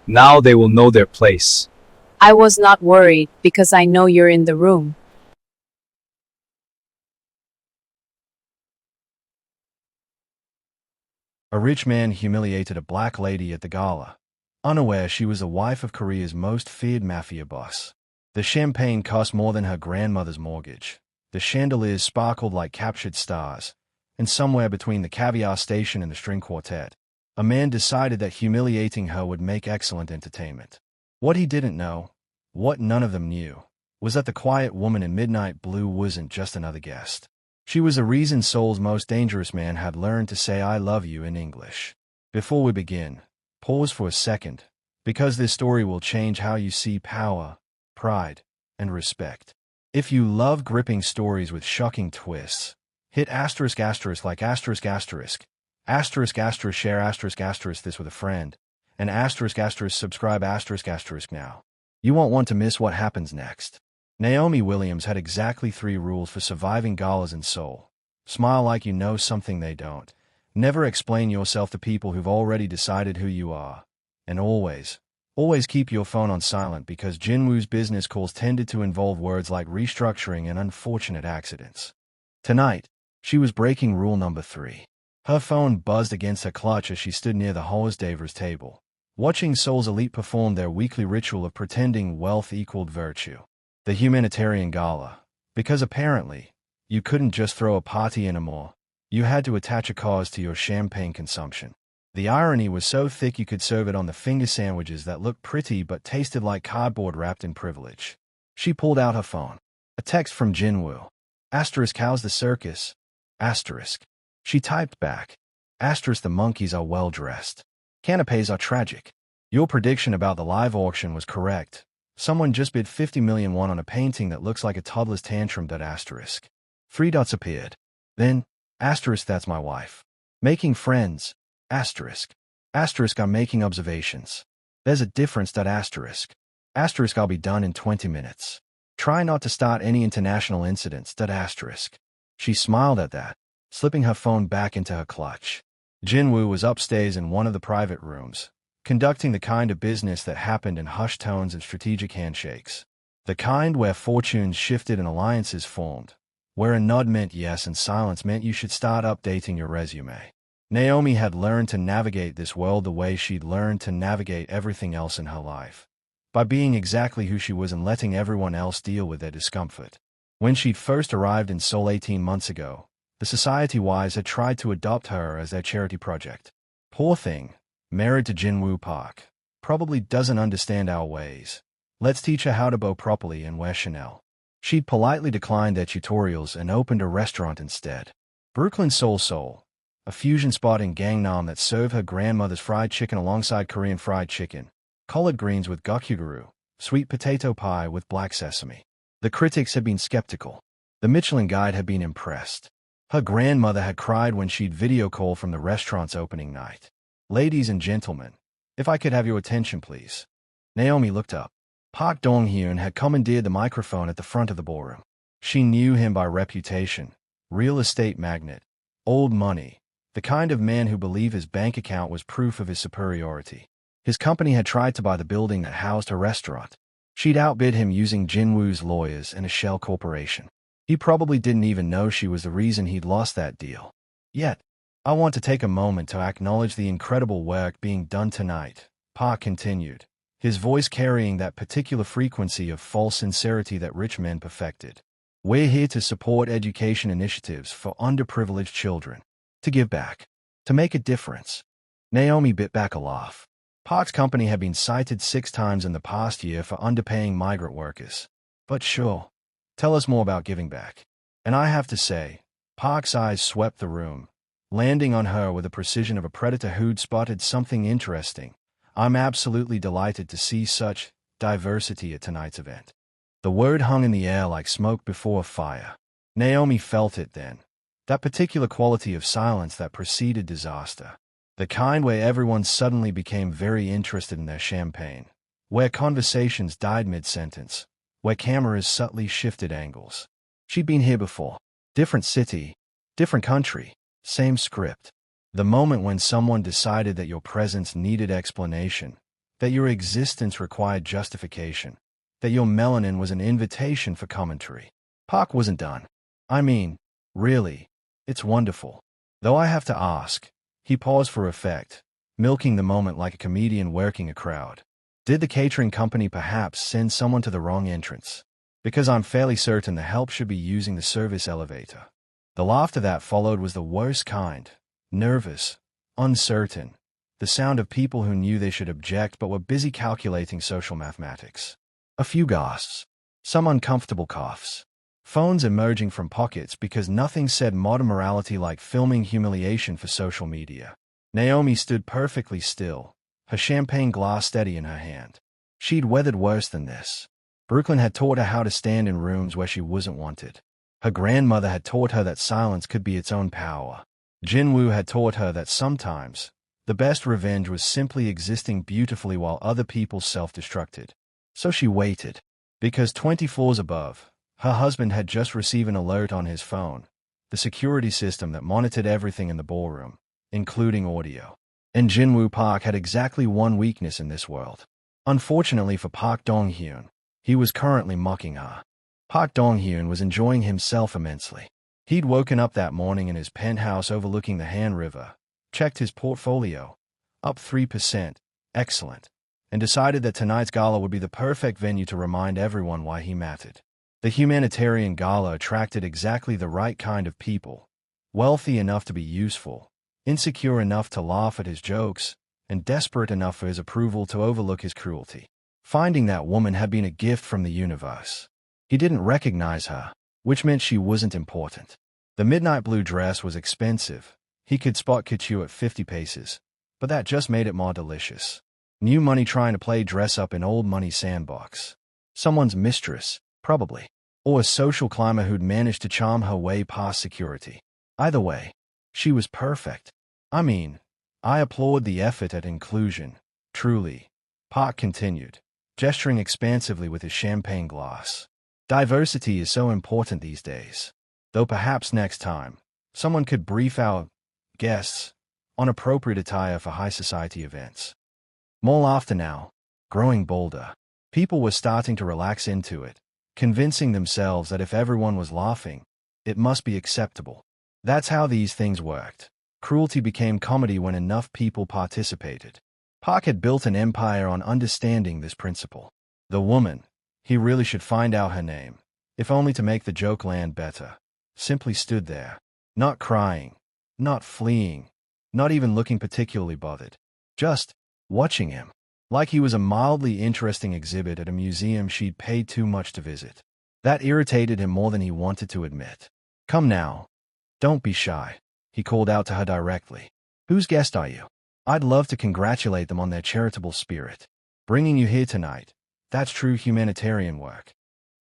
Now they will know their place. I was not worried because I know you're in the room. A rich man humiliated a black lady at the gala, unaware she was the wife of Korea's most feared mafia boss. The champagne cost more than her grandmother's mortgage. The chandeliers sparkled like captured stars, and somewhere between the caviar station and the string quartet, a man decided that humiliating her would make excellent entertainment. What he didn't know, what none of them knew, was that the quiet woman in midnight blue wasn't just another guest. She was the reason Seoul's most dangerous man had learned to say I love you in English. Before we begin, pause for a second, because this story will change how you see power, pride, and respect. If you love gripping stories with shocking twists, hit asterisk asterisk like asterisk asterisk, asterisk asterisk share asterisk asterisk this with a friend, and asterisk asterisk subscribe asterisk asterisk now. You won't want to miss what happens next. Naomi Williams had exactly 3 rules for surviving galas in Seoul. Smile like you know something they don't. Never explain yourself to people who've already decided who you are. And always keep your phone on silent because Jinwoo's business calls tended to involve words like restructuring and unfortunate accidents. Tonight, she was breaking rule number 3. Her phone buzzed against her clutch as she stood near the Horsdavers table, watching Seoul's elite perform their weekly ritual of pretending wealth equaled virtue. The humanitarian gala, because apparently, you couldn't just throw a party anymore, you had to attach a cause to your champagne consumption. The irony was so thick you could serve it on the finger sandwiches that looked pretty but tasted like cardboard wrapped in privilege. She pulled out her phone. A text from Jinwoo. Asterisk how's the circus? Asterisk. She typed back. Asterisk the monkeys are well dressed. Canapes are tragic. Your prediction about the live auction was correct. Someone just bid 50 million won on a painting that looks like a toddler's tantrum. Asterisk. 3 dots appeared. Then, asterisk that's my wife. Making friends. Asterisk. Asterisk I'm making observations. There's a difference. Asterisk. Asterisk I'll be done in 20 minutes. Try not to start any international incidents. Asterisk. She smiled at that, slipping her phone back into her clutch. Jinwoo was upstairs in one of the private rooms, conducting the kind of business that happened in hushed tones and strategic handshakes. The kind where fortunes shifted and alliances formed, where a nod meant yes and silence meant you should start updating your resume. Naomi had learned to navigate this world the way she'd learned to navigate everything else in her life, by being exactly who she was and letting everyone else deal with their discomfort. When she'd first arrived in Seoul 18 months ago, the society-wise had tried to adopt her as their charity project. Poor thing. Married to Jinwoo Park. Probably doesn't understand our ways. Let's teach her how to bow properly and wear Chanel. She'd politely declined their tutorials and opened a restaurant instead. Brooklyn Soul, a fusion spot in Gangnam that served her grandmother's fried chicken alongside Korean fried chicken, collard greens with gokyuguru, sweet potato pie with black sesame. The critics had been skeptical. The Michelin Guide had been impressed. Her grandmother had cried when she'd video call from the restaurant's opening night. Ladies and gentlemen, if I could have your attention, please. Naomi looked up. Park Dong-hyun had commandeered the microphone at the front of the ballroom. She knew him by reputation. Real estate magnate. Old money. The kind of man who believed his bank account was proof of his superiority. His company had tried to buy the building that housed her restaurant. She'd outbid him using Jinwoo's lawyers and a shell corporation. He probably didn't even know she was the reason he'd lost that deal. Yet, I want to take a moment to acknowledge the incredible work being done tonight, Park continued, his voice carrying that particular frequency of false sincerity that rich men perfected. We're here to support education initiatives for underprivileged children, to give back, to make a difference. Naomi bit back a laugh. Park's company had been cited 6 times in the past year for underpaying migrant workers. But sure, tell us more about giving back. And I have to say, Park's eyes swept the room, landing on her with the precision of a predator who'd spotted something interesting. I'm absolutely delighted to see such diversity at tonight's event. The word hung in the air like smoke before a fire. Naomi felt it then. That particular quality of silence that preceded disaster. The kind where everyone suddenly became very interested in their champagne. Where conversations died mid-sentence. Where cameras subtly shifted angles. She'd been here before. Different city, different country. Same script. The moment when someone decided that your presence needed explanation, that your existence required justification, that your melanin was an invitation for commentary. Park wasn't done. I mean, really, it's wonderful. Though I have to ask, he paused for effect, milking the moment like a comedian working a crowd. Did the catering company perhaps send someone to the wrong entrance? Because I'm fairly certain the help should be using the service elevator. The laughter that followed was the worst kind, nervous, uncertain, the sound of people who knew they should object but were busy calculating social mathematics. A few gasps, some uncomfortable coughs, phones emerging from pockets because nothing said modern morality like filming humiliation for social media. Naomi stood perfectly still, her champagne glass steady in her hand. She'd weathered worse than this. Brooklyn had taught her how to stand in rooms where she wasn't wanted. Her grandmother had taught her that silence could be its own power. Jinwoo had taught her that sometimes, the best revenge was simply existing beautifully while other people self-destructed. So she waited. Because 20 floors above, her husband had just received an alert on his phone, the security system that monitored everything in the ballroom, including audio. And Jinwoo Park had exactly one weakness in this world. Unfortunately for Park Dong-hyun, he was currently mocking her. Park Dong-hyun was enjoying himself immensely. He'd woken up that morning in his penthouse overlooking the Han River, checked his portfolio, up 3%, excellent, and decided that tonight's gala would be the perfect venue to remind everyone why he mattered. The humanitarian gala attracted exactly the right kind of people, wealthy enough to be useful, insecure enough to laugh at his jokes, and desperate enough for his approval to overlook his cruelty. Finding that woman had been a gift from the universe. He didn't recognize her, which meant she wasn't important. The midnight blue dress was expensive. He could spot couture at 50 paces, but that just made it more delicious. New money trying to play dress-up in old money sandbox. Someone's mistress, probably. Or a social climber who'd managed to charm her way past security. Either way, she was perfect. I mean, I applaud the effort at inclusion, truly. Park continued, gesturing expansively with his champagne glass. Diversity is so important these days. Though perhaps next time, someone could brief our guests on appropriate attire for high society events. More laughter now, growing bolder. People were starting to relax into it, convincing themselves that if everyone was laughing, it must be acceptable. That's how these things worked. Cruelty became comedy when enough people participated. Park had built an empire on understanding this principle. The woman, he really should find out her name, if only to make the joke land better, simply stood there, not crying, not fleeing, not even looking particularly bothered, just watching him, like he was a mildly interesting exhibit at a museum she'd paid too much to visit. That irritated him more than he wanted to admit. Come now. Don't be shy, he called out to her directly. Whose guest are you? I'd love to congratulate them on their charitable spirit. Bringing you here tonight, that's true humanitarian work.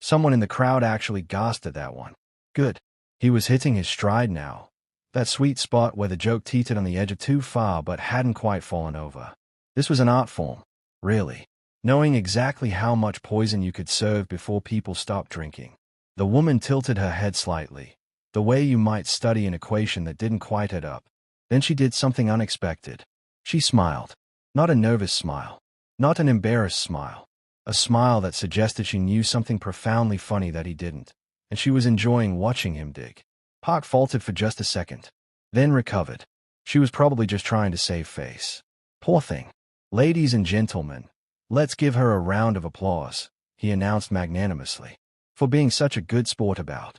Someone in the crowd actually gasped at that one. Good. He was hitting his stride now. That sweet spot where the joke teetered on the edge of too far but hadn't quite fallen over. This was an art form, really. Knowing exactly how much poison you could serve before people stopped drinking. The woman tilted her head slightly, the way you might study an equation that didn't quite add up. Then she did something unexpected. She smiled. Not a nervous smile. Not an embarrassed smile. A smile that suggested she knew something profoundly funny that he didn't, and she was enjoying watching him dig. Park faltered for just a second, then recovered. She was probably just trying to save face. Poor thing. Ladies and gentlemen, let's give her a round of applause, he announced magnanimously, for being such a good sport about.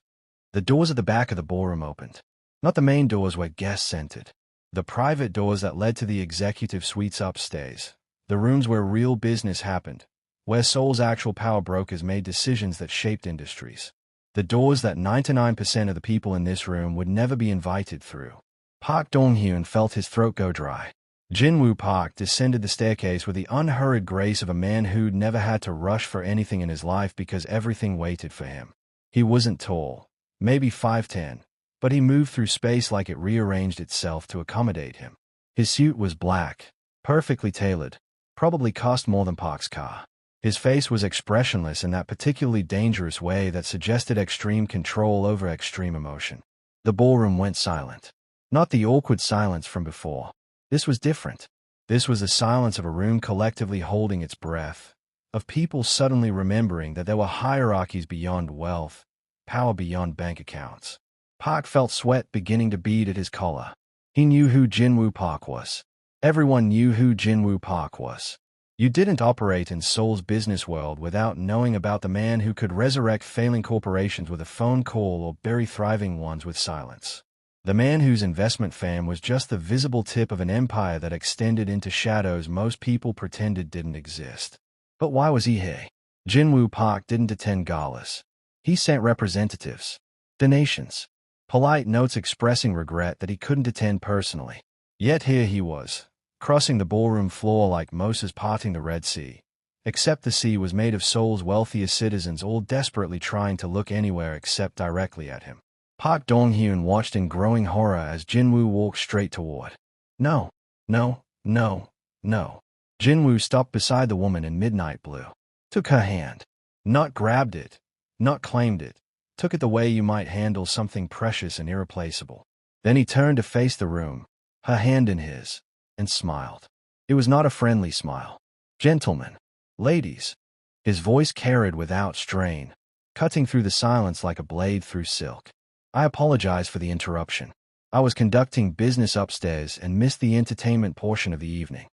The doors at the back of the ballroom opened. Not the main doors where guests entered. The private doors that led to the executive suites upstairs. The rooms where real business happened, where Seoul's actual power brokers made decisions that shaped industries. The doors that 99% of the people in this room would never be invited through. Park Dong-hyun felt his throat go dry. Jinwoo Park descended the staircase with the unhurried grace of a man who'd never had to rush for anything in his life because everything waited for him. He wasn't tall, maybe 5'10", but he moved through space like it rearranged itself to accommodate him. His suit was black, perfectly tailored, probably cost more than Park's car. His face was expressionless in that particularly dangerous way that suggested extreme control over extreme emotion. The ballroom went silent. Not the awkward silence from before. This was different. This was the silence of a room collectively holding its breath, of people suddenly remembering that there were hierarchies beyond wealth, power beyond bank accounts. Park felt sweat beginning to bead at his collar. He knew who Jinwoo Park was. Everyone knew who Jinwoo Park was. You didn't operate in Seoul's business world without knowing about the man who could resurrect failing corporations with a phone call or bury thriving ones with silence. The man whose investment fam was just the visible tip of an empire that extended into shadows most people pretended didn't exist. But why was he here? Jinwoo Park didn't attend galas. He sent representatives. Donations. Polite notes expressing regret that he couldn't attend personally. Yet here he was, crossing the ballroom floor like Moses parting the Red Sea. Except the sea was made of Seoul's wealthiest citizens all desperately trying to look anywhere except directly at him. Park Dong-hyun watched in growing horror as Jinwoo walked straight toward. No, no, no, no. Jinwoo stopped beside the woman in midnight blue. Took her hand. Not grabbed it. Not claimed it. Took it the way you might handle something precious and irreplaceable. Then he turned to face the room, her hand in his, and smiled. It was not a friendly smile. Gentlemen. Ladies. His voice carried without strain, cutting through the silence like a blade through silk. I apologize for the interruption. I was conducting business upstairs and missed the entertainment portion of the evening.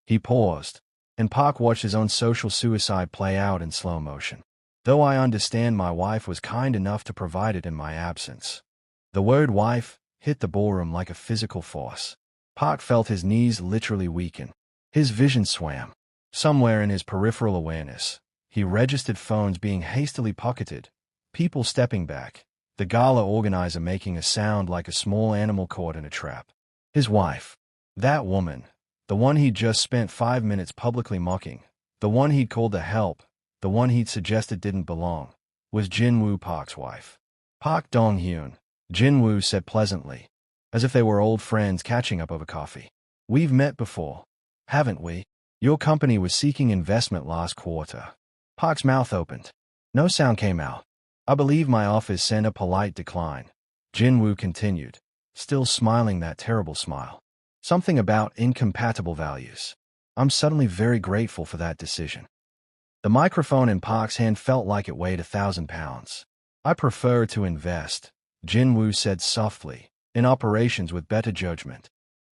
He paused, and Park watched his own social suicide play out in slow motion. Though I understand my wife was kind enough to provide it in my absence. The word wife hit the ballroom like a physical force. Park felt his knees literally weaken. His vision swam. Somewhere in his peripheral awareness, he registered phones being hastily pocketed, people stepping back, the gala organizer making a sound like a small animal caught in a trap. His wife. That woman. The one he'd just spent 5 minutes publicly mocking. The one he'd called to help. The one he'd suggested didn't belong. Was Jinwoo Park's wife. Park Dong-hyun. Jinwoo said pleasantly, as if they were old friends catching up over coffee. We've met before. Haven't we? Your company was seeking investment last quarter. Park's mouth opened. No sound came out. I believe my office sent a polite decline. Jinwoo continued, still smiling that terrible smile. Something about incompatible values. I'm suddenly very grateful for that decision. The microphone in Park's hand felt like it weighed 1,000 pounds. I prefer to invest, Jinwoo said softly, in operations with better judgment.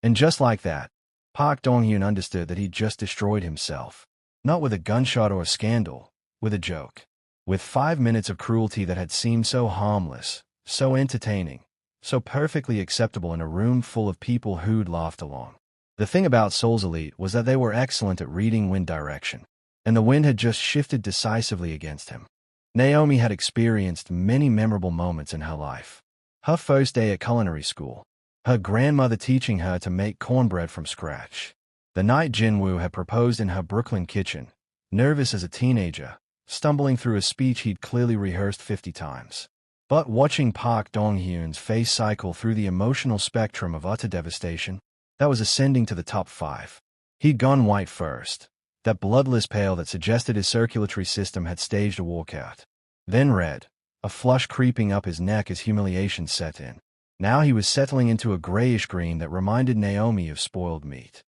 And just like that, Park Dong-hyun understood that he'd just destroyed himself. Not with a gunshot or a scandal, with a joke. With 5 minutes of cruelty that had seemed so harmless, so entertaining, so perfectly acceptable in a room full of people who'd laughed along. The thing about Seoul's elite was that they were excellent at reading wind direction, and the wind had just shifted decisively against him. Naomi had experienced many memorable moments in her life. Her first day at culinary school. Her grandmother teaching her to make cornbread from scratch. The night Jinwoo had proposed in her Brooklyn kitchen, nervous as a teenager, stumbling through a speech he'd clearly rehearsed 50 times. But watching Park Dong-hyun's face cycle through the emotional spectrum of utter devastation, that was ascending to the top 5. He'd gone white first, that bloodless pale that suggested his circulatory system had staged a walkout. Then red, a flush creeping up his neck as humiliation set in. Now he was settling into a grayish green that reminded Naomi of spoiled meat.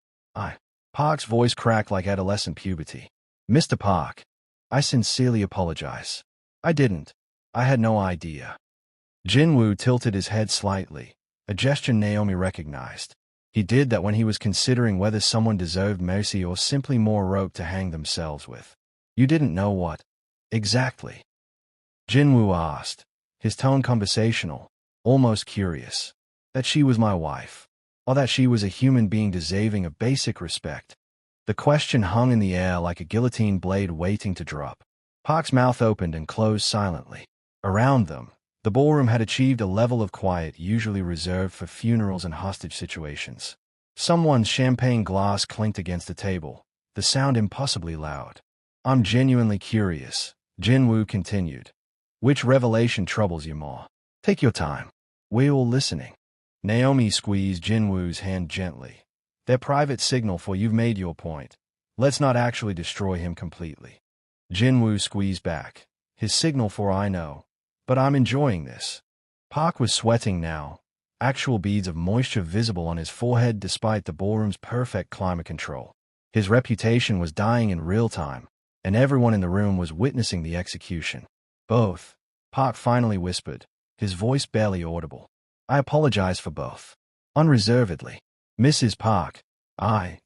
Park's voice cracked like adolescent puberty. Mr. Park, I sincerely apologize. I didn't. I had no idea. Jinwoo tilted his head slightly, a gesture Naomi recognized. He did that when he was considering whether someone deserved mercy or simply more rope to hang themselves with. You didn't know what? Exactly. Jinwoo asked, his tone conversational, almost curious. That she was my wife, or that she was a human being deserving of basic respect. The question hung in the air like a guillotine blade waiting to drop. Park's mouth opened and closed silently. Around them, the ballroom had achieved a level of quiet usually reserved for funerals and hostage situations. Someone's champagne glass clinked against the table, the sound impossibly loud. I'm genuinely curious, Jinwoo continued. Which revelation troubles you more? Take your time. We're all listening. Naomi squeezed Jinwoo's hand gently. Their private signal for you've made your point. Let's not actually destroy him completely. Jinwoo squeezed back. His signal for I know. But I'm enjoying this. Park was sweating now, actual beads of moisture visible on his forehead despite the ballroom's perfect climate control. His reputation was dying in real time, and everyone in the room was witnessing the execution. Both, Park finally whispered, his voice barely audible. I apologize for both. Unreservedly. Mrs. Park.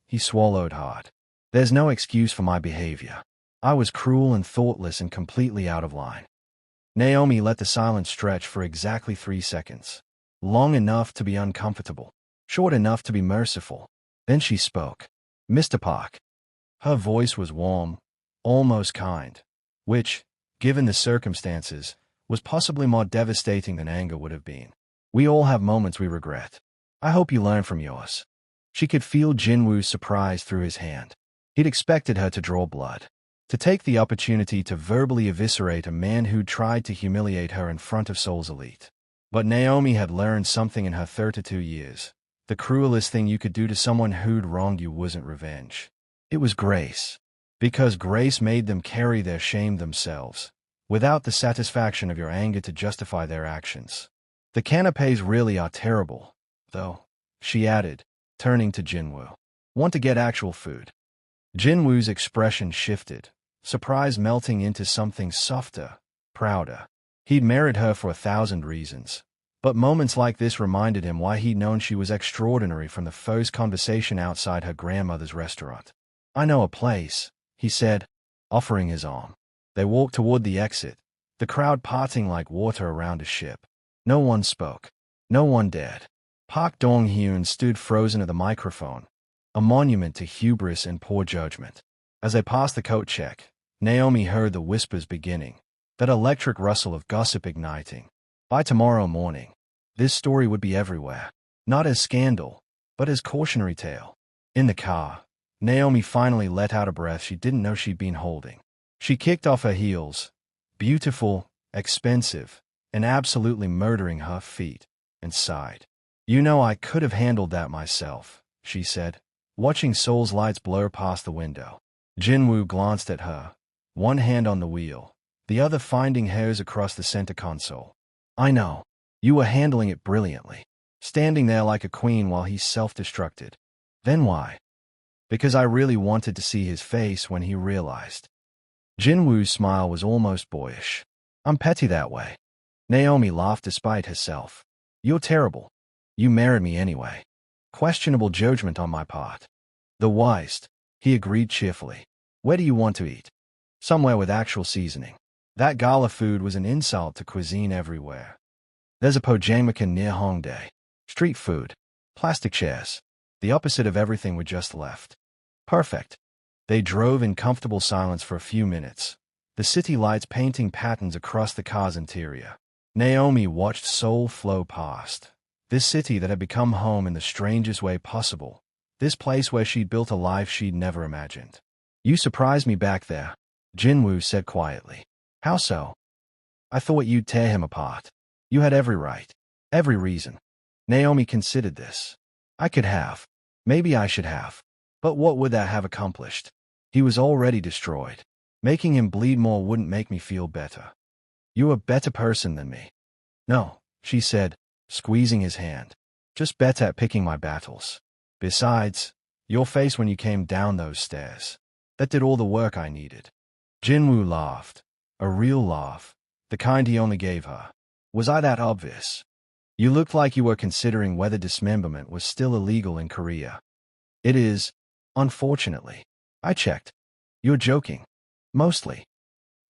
He swallowed hard. There's no excuse for my behavior. I was cruel and thoughtless and completely out of line. Naomi let the silence stretch for exactly 3 seconds. Long enough to be uncomfortable. Short enough to be merciful. Then she spoke. Mr. Park. Her voice was warm, almost kind, which, given the circumstances, was possibly more devastating than anger would have been. We all have moments we regret. I hope you learn from yours. She could feel Jinwoo's surprise through his hand. He'd expected her to draw blood, to take the opportunity to verbally eviscerate a man who'd tried to humiliate her in front of Seoul's elite. But Naomi had learned something in her 32 years. The cruelest thing you could do to someone who'd wronged you wasn't revenge. It was grace. Because grace made them carry their shame themselves, without the satisfaction of your anger to justify their actions. The canapés really are terrible, though, she added, turning to Jinwoo. Want to get actual food? Jinwoo's expression shifted, surprise melting into something softer, prouder. He'd married her for 1,000 reasons, but moments like this reminded him why he'd known she was extraordinary from the first conversation outside her grandmother's restaurant. I know a place, he said, offering his arm. They walked toward the exit, the crowd parting like water around a ship. No one spoke. No one dared. Park Dong-hyun stood frozen at the microphone, a monument to hubris and poor judgment. As they passed the coat check, Naomi heard the whispers beginning, that electric rustle of gossip igniting. By tomorrow morning, this story would be everywhere, not as scandal, but as cautionary tale. In the car, Naomi finally let out a breath she didn't know she'd been holding. She kicked off her heels, beautiful, expensive, and absolutely murdering her feet, and sighed. You know I could have handled that myself, she said, watching Seoul's lights blur past the window. Jinwoo glanced at her, one hand on the wheel, the other finding hairs across the center console. I know. You were handling it brilliantly, standing there like a queen while he self-destructed. Then why? Because I really wanted to see his face when he realized. Jinwoo's smile was almost boyish. I'm petty that way. Naomi laughed despite herself. You're terrible. You married me anyway. Questionable judgment on my part. The wisest, he agreed cheerfully. Where do you want to eat? Somewhere with actual seasoning. That gala food was an insult to cuisine everywhere. There's a Pojangmakan near Hongdae. Street food. Plastic chairs. The opposite of everything we just left. Perfect. They drove in comfortable silence for a few minutes, the city lights painting patterns across the car's interior. Naomi watched Seoul flow past. This city that had become home in the strangest way possible. This place where she'd built a life she'd never imagined. You surprised me back there, Jinwoo said quietly. How so? I thought you'd tear him apart. You had every right. Every reason. Naomi considered this. I could have. Maybe I should have. But what would that have accomplished? He was already destroyed. Making him bleed more wouldn't make me feel better. You're a better person than me. No, she said, squeezing his hand. Just better at picking my battles. Besides, your face when you came down those stairs. That did all the work I needed. Jinwoo laughed. A real laugh. The kind he only gave her. Was I that obvious? You looked like you were considering whether dismemberment was still illegal in Korea. It is, unfortunately. I checked. You're joking. Mostly.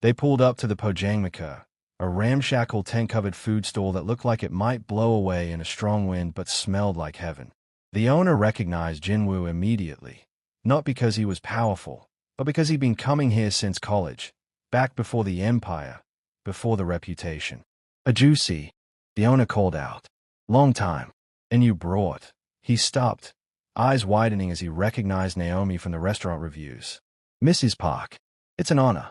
They pulled up to the Pojangmakan, a ramshackle tent-covered food stall that looked like it might blow away in a strong wind but smelled like heaven. The owner recognized Jinwoo immediately, not because he was powerful, but because he'd been coming here since college, back before the empire, before the reputation. A juicy, the owner called out. Long time. And you brought. He stopped, eyes widening as he recognized Naomi from the restaurant reviews. Mrs. Park. It's an honor.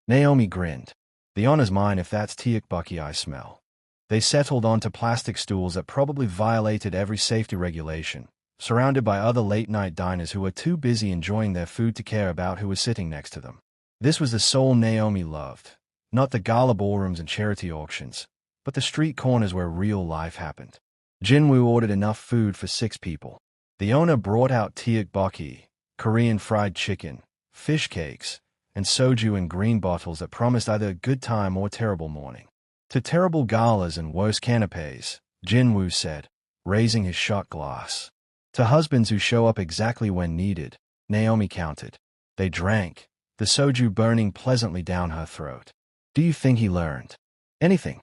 Naomi grinned. The honor's mine if that's tteokbokki I smell. They settled onto plastic stools that probably violated every safety regulation, surrounded by other late-night diners who were too busy enjoying their food to care about who was sitting next to them. This was the Seoul Naomi loved, not the gala ballrooms and charity auctions, but the street corners where real life happened. Jinwoo ordered enough food for 6 people. The owner brought out tteokbokki, Korean fried chicken, fish cakes, and soju in green bottles that promised either a good time or terrible morning. To terrible galas and worse canapes, Jinwoo said, raising his shot glass. To husbands who show up exactly when needed, Naomi counted. They drank, the soju burning pleasantly down her throat. Do you think he learned anything?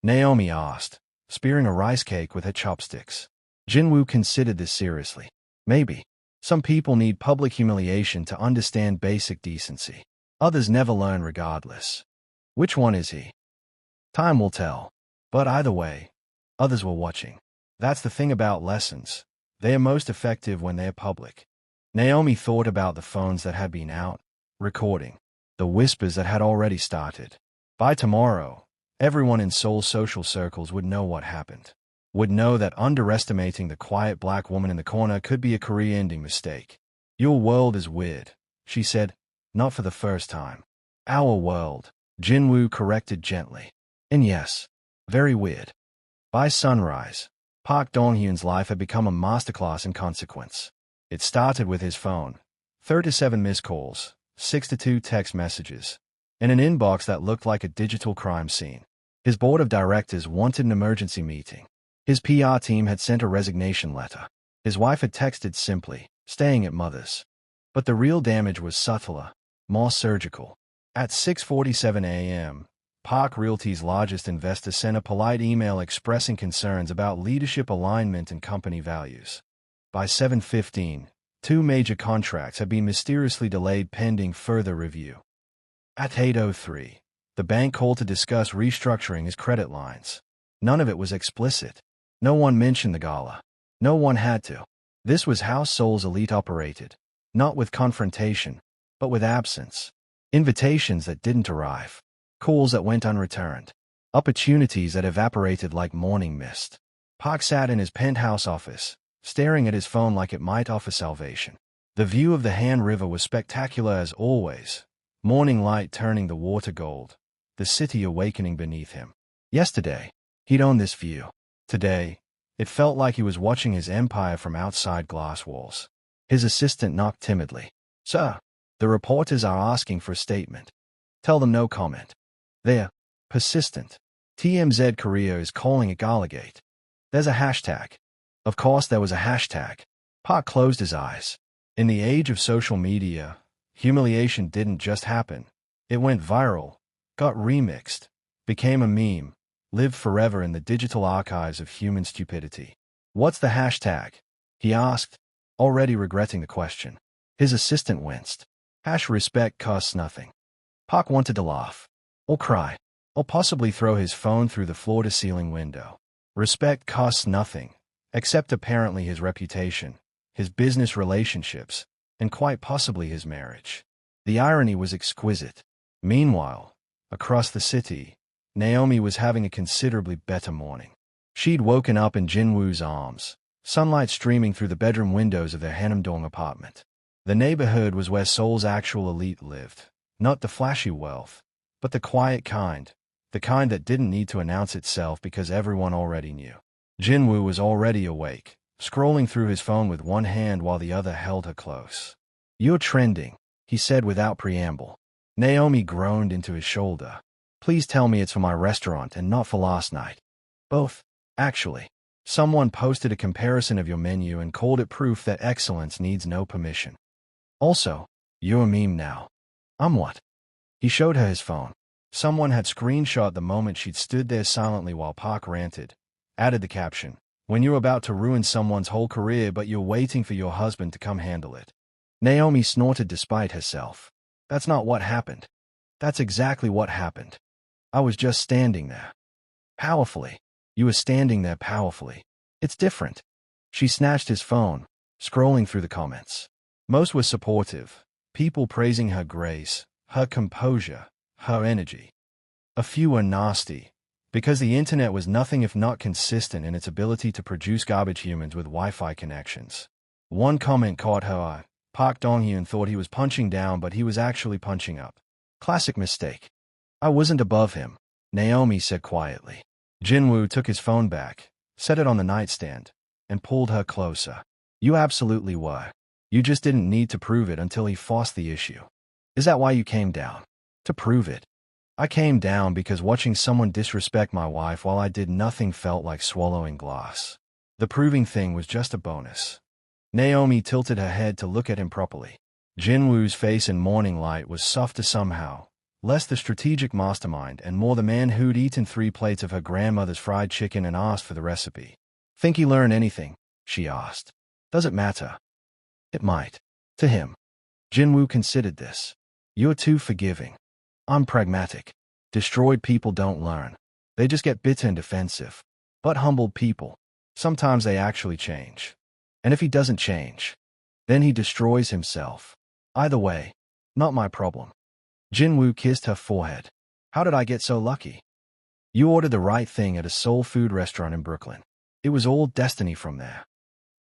Naomi asked, spearing a rice cake with her chopsticks. Jinwoo considered this seriously. Maybe. Some people need public humiliation to understand basic decency. Others never learn regardless. Which one is he? Time will tell. But either way, others were watching. That's the thing about lessons. They are most effective when they are public. Naomi thought about the phones that had been out, recording. The whispers that had already started. By tomorrow, everyone in Seoul's social circles would know what happened. Would know that underestimating the quiet black woman in the corner could be a career-ending mistake. Your world is weird, she said, not for the first time. Our world, Jinwoo corrected gently. And yes, very weird. By sunrise, Park Dong-hyun's life had become a masterclass in consequence. It started with his phone, 37 missed calls, 62 text messages, and an inbox that looked like a digital crime scene. His board of directors wanted an emergency meeting. His PR team had sent a resignation letter. His wife had texted simply, staying at mother's. But the real damage was subtler, more surgical. At 6:47 a.m., Park Realty's largest investor sent a polite email expressing concerns about leadership alignment and company values. By 7:15, 2 major contracts had been mysteriously delayed pending further review. At 8:03, the bank called to discuss restructuring his credit lines. None of it was explicit. No one mentioned the gala. No one had to. This was how Seoul's elite operated. Not with confrontation, but with absence. Invitations that didn't arrive. Calls that went unreturned. Opportunities that evaporated like morning mist. Park sat in his penthouse office, staring at his phone like it might offer salvation. The view of the Han River was spectacular as always. Morning light turning the water gold. The city awakening beneath him. Yesterday, he'd owned this view. Today, it felt like he was watching his empire from outside glass walls. His assistant knocked timidly. Sir, the reporters are asking for a statement. Tell them no comment. They're persistent. TMZ Korea is calling it Galagate. There's a hashtag. Of course there was a hashtag. Park closed his eyes. In the age of social media, humiliation didn't just happen. It went viral, got remixed, became a meme, lived forever in the digital archives of human stupidity. What's the hashtag? He asked, already regretting the question. His assistant winced. Respect costs nothing. Park wanted to laugh, or cry, or possibly throw his phone through the floor-to-ceiling window. Respect costs nothing, except apparently his reputation, his business relationships, and quite possibly his marriage. The irony was exquisite. Meanwhile, across the city, Naomi was having a considerably better morning. She'd woken up in Jinwoo's arms, sunlight streaming through the bedroom windows of their Hanamdong apartment. The neighborhood was where Seoul's actual elite lived, not the flashy wealth, but the quiet kind, the kind that didn't need to announce itself because everyone already knew. Jinwoo was already awake, scrolling through his phone with one hand while the other held her close. You're trending, he said without preamble. Naomi groaned into his shoulder. Please tell me it's for my restaurant and not for last night. Both, actually. Someone posted a comparison of your menu and called it proof that excellence needs no permission. Also, you're a meme now. I'm what? He showed her his phone. Someone had screenshot the moment she'd stood there silently while Park ranted, added the caption, when you're about to ruin someone's whole career but you're waiting for your husband to come handle it. Naomi snorted despite herself. That's not what happened. That's exactly what happened. I was just standing there. Powerfully. You were standing there powerfully. It's different. She snatched his phone, scrolling through the comments. Most were supportive, people praising her grace, her composure, her energy. A few were nasty, because the internet was nothing if not consistent in its ability to produce garbage humans with Wi-Fi connections. One comment caught her eye. Park Dong-hyun thought he was punching down, but he was actually punching up. Classic mistake. I wasn't above him, Naomi said quietly. Jinwoo took his phone back, set it on the nightstand, and pulled her closer. You absolutely were. You just didn't need to prove it until he forced the issue. Is that why you came down? To prove it. I came down because watching someone disrespect my wife while I did nothing felt like swallowing glass. The proving thing was just a bonus. Naomi tilted her head to look at him properly. Jinwoo's face in morning light was softer somehow, less the strategic mastermind and more the man who'd eaten 3 plates of her grandmother's fried chicken and asked for the recipe. Think he learned anything? She asked. Does it matter? It might. To him. Jinwoo considered this. You're too forgiving. I'm pragmatic. Destroyed people don't learn. They just get bitter and defensive. But humbled people, sometimes they actually change. And if he doesn't change, then he destroys himself. Either way, not my problem. Jinwoo kissed her forehead. How did I get so lucky? You ordered the right thing at a soul food restaurant in Brooklyn. It was all destiny from there.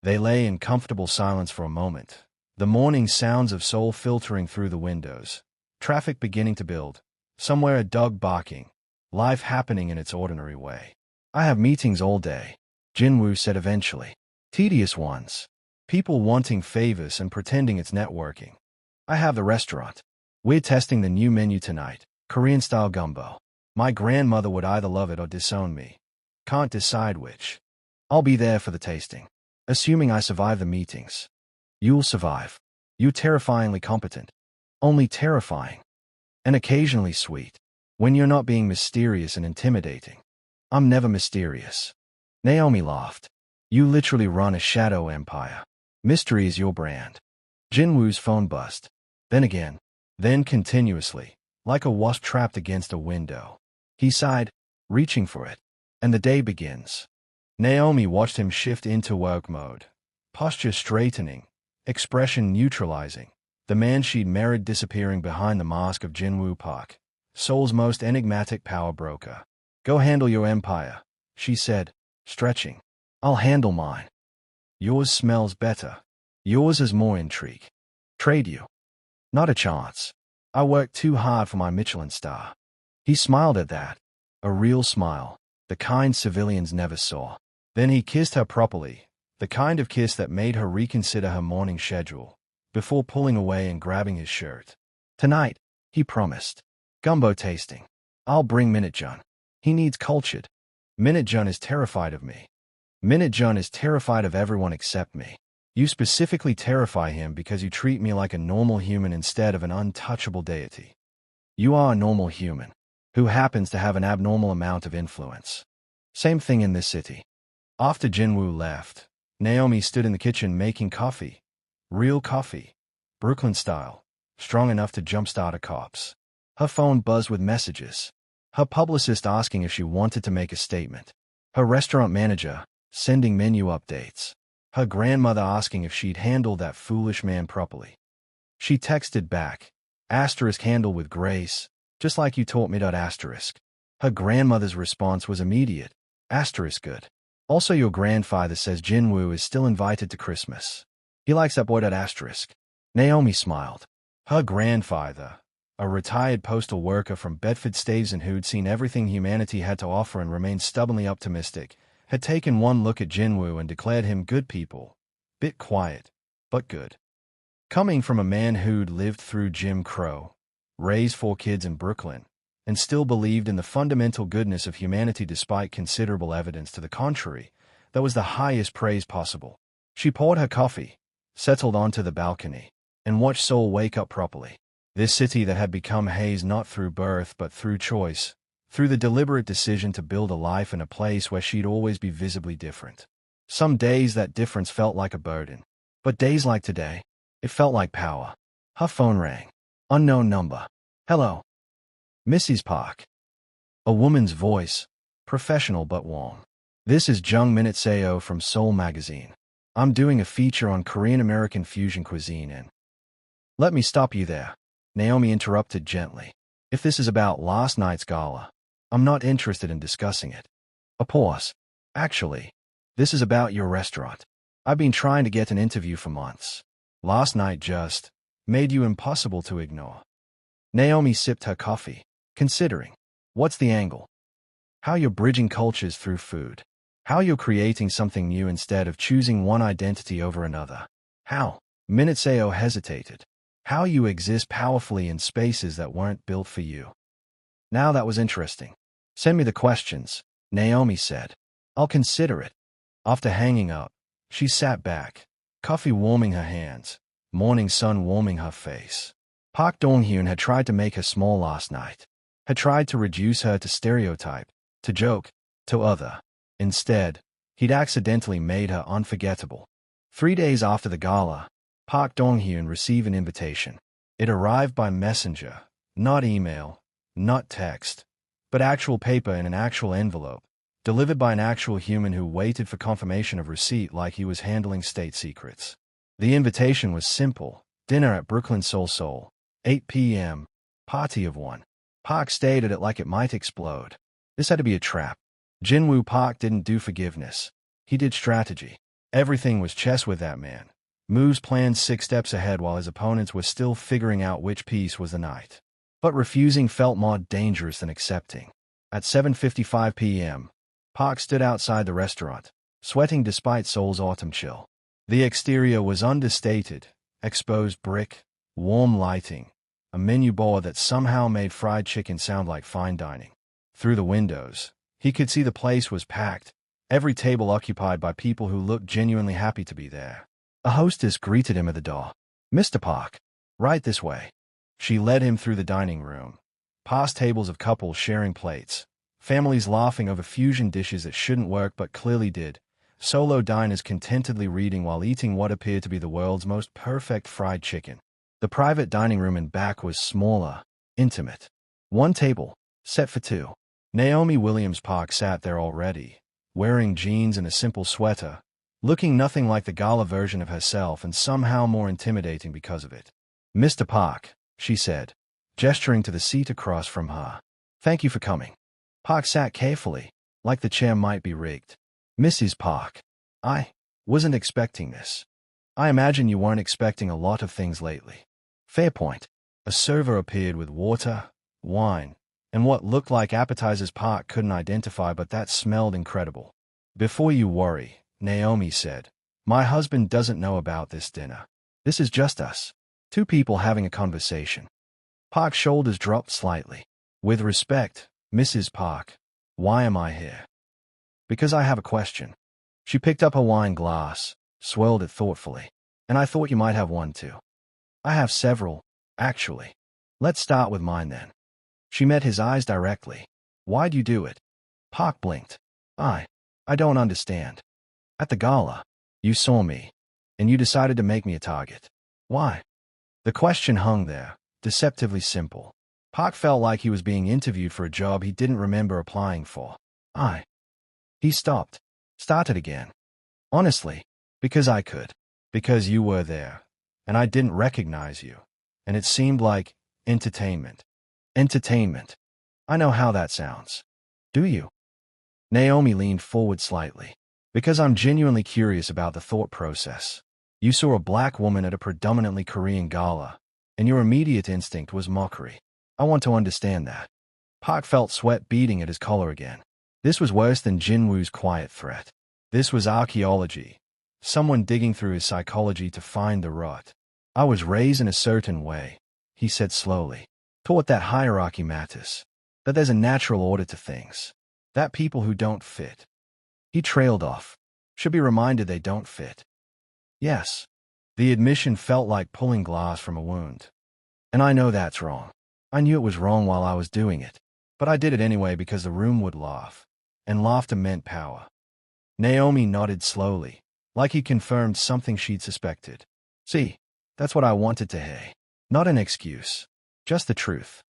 They lay in comfortable silence for a moment, the morning sounds of Seoul filtering through the windows, traffic beginning to build, somewhere a dog barking, life happening in its ordinary way. I have meetings all day, Jinwoo said eventually. Tedious ones. People wanting favors and pretending it's networking. I have the restaurant. We're testing the new menu tonight, Korean-style gumbo. My grandmother would either love it or disown me. Can't decide which. I'll be there for the tasting. Assuming I survive the meetings. You'll survive. You're terrifyingly competent. Only terrifying. And occasionally sweet. When you're not being mysterious and intimidating. I'm never mysterious. Naomi laughed. You literally run a shadow empire. Mystery is your brand. Jinwoo's phone buzzed. Then again. Then continuously. Like a wasp trapped against a window. He sighed, reaching for it. And the day begins. Naomi watched him shift into work mode. Posture straightening. Expression neutralizing. The man she'd married disappearing behind the mask of Jinwoo Park. Seoul's most enigmatic power broker. Go handle your empire, she said, stretching. I'll handle mine. Yours smells better. Yours is more intrigue. Trade you. Not a chance. I worked too hard for my Michelin star. He smiled at that. A real smile. The kind civilians never saw. Then he kissed her properly. The kind of kiss that made her reconsider her morning schedule. Before pulling away and grabbing his shirt. Tonight, he promised. Gumbo tasting. I'll bring Minute-jun. He needs cultured. Minute-jun is terrified of me. Minute-jun is terrified of everyone except me. You specifically terrify him because you treat me like a normal human instead of an untouchable deity. You are a normal human, who happens to have an abnormal amount of influence. Same thing in this city. After Jinwoo left, Naomi stood in the kitchen making coffee. Real coffee. Brooklyn style. Strong enough to jumpstart a corpse. Her phone buzzed with messages. Her publicist asking if she wanted to make a statement. Her restaurant manager sending menu updates. Her grandmother asking if she'd handled that foolish man properly. She texted back. Asterisk handle with grace, just like you taught me. Asterisk. Her grandmother's response was immediate. Asterisk good. Also your grandfather says Jinwoo is still invited to Christmas. He likes that boy. Asterisk. Naomi smiled. Her grandfather, a retired postal worker from Bedford-Stuyvesant who'd seen everything humanity had to offer and remained stubbornly optimistic, had taken one look at Jinwoo and declared him good people. Bit quiet, but good. Coming from a man who'd lived through Jim Crow, raised 4 kids in Brooklyn, and still believed in the fundamental goodness of humanity despite considerable evidence to the contrary, that was the highest praise possible. She poured her coffee, settled onto the balcony, and watched Seoul wake up properly. This city that had become haze not through birth but through choice, through the deliberate decision to build a life in a place where she'd always be visibly different. Some days that difference felt like a burden. But days like today, it felt like power. Her phone rang. Unknown number. Hello. Mrs. Park. A woman's voice, professional but warm. This is Jung Minute Seo from Seoul Magazine. I'm doing a feature on Korean-American fusion cuisine and... Let me stop you there. Naomi interrupted gently. If this is about last night's gala, I'm not interested in discussing it. A pause. Actually, this is about your restaurant. I've been trying to get an interview for months. Last night just made you impossible to ignore. Naomi sipped her coffee, considering. What's the angle? How you're bridging cultures through food. How you're creating something new instead of choosing one identity over another. How? Minitseo hesitated. How you exist powerfully in spaces that weren't built for you. Now that was interesting. Send me the questions, Naomi said. I'll consider it. After hanging up, she sat back, coffee warming her hands, morning sun warming her face. Park Dong-hyun had tried to make her small last night, had tried to reduce her to stereotype, to joke, to other. Instead, he'd accidentally made her unforgettable. 3 days after the gala, Park Dong-hyun received an invitation. It arrived by messenger, not email, not text, but actual paper in an actual envelope, delivered by an actual human who waited for confirmation of receipt like he was handling state secrets. The invitation was simple: dinner at Brooklyn Seoul, 8 p.m., party of one. Park stayed at it like it might explode. This had to be a trap. Jinwoo Park didn't do forgiveness. He did strategy. Everything was chess with that man. Moves planned 6 steps ahead while his opponents were still figuring out which piece was the knight. But refusing felt more dangerous than accepting. At 7:55 p.m., Park stood outside the restaurant, sweating despite Seoul's autumn chill. The exterior was understated, exposed brick, warm lighting, a menu board that somehow made fried chicken sound like fine dining. Through the windows, he could see the place was packed, every table occupied by people who looked genuinely happy to be there. A hostess greeted him at the door. "Mr. Park, right this way." She led him through the dining room, past tables of couples sharing plates, families laughing over fusion dishes that shouldn't work but clearly did, solo diners contentedly reading while eating what appeared to be the world's most perfect fried chicken. The private dining room in back was smaller, intimate. One table, set for 2. Naomi Williams Park sat there already, wearing jeans and a simple sweater, looking nothing like the gala version of herself and somehow more intimidating because of it. "Mr. Park," she said, gesturing to the seat across from her. "Thank you for coming." Park sat carefully, like the chair might be rigged. "Mrs. Park, I wasn't expecting this. I imagine you weren't expecting a lot of things lately." "Fair point." A server appeared with water, wine, and what looked like appetizers Park couldn't identify, but that smelled incredible. "Before you worry," Naomi said, "my husband doesn't know about this dinner. This is just us. 2 people having a conversation." Park's shoulders dropped slightly. "With respect, Mrs. Park, why am I here?" "Because I have a question." She picked up a wine glass, swirled it thoughtfully. "And I thought you might have one too." "I have several, actually. Let's start with mine then." She met his eyes directly. "Why'd you do it?" Park blinked. I don't understand." "At the gala, you saw me, and you decided to make me a target. Why?" The question hung there, deceptively simple. Park felt like he was being interviewed for a job he didn't remember applying for. He stopped. Started again. "Honestly, because I could. Because you were there, and I didn't recognize you. And it seemed like entertainment." "Entertainment. I know how that sounds." "Do you?" Naomi leaned forward slightly. "Because I'm genuinely curious about the thought process. You saw a black woman at a predominantly Korean gala, and your immediate instinct was mockery. I want to understand that." Park felt sweat beading at his collar again. This was worse than Jinwoo's quiet threat. This was archaeology. Someone digging through his psychology to find the rot. "I was raised in a certain way," he said slowly. "Taught that hierarchy matters. That there's a natural order to things. That people who don't fit." He trailed off. "Should be reminded they don't fit." "Yes." The admission felt like pulling glass from a wound. "And I know that's wrong. I knew it was wrong while I was doing it. But I did it anyway because the room would laugh. And laughter meant power." Naomi nodded slowly, like he confirmed something she'd suspected. "See, that's what I wanted to hear. Not an excuse. Just the truth."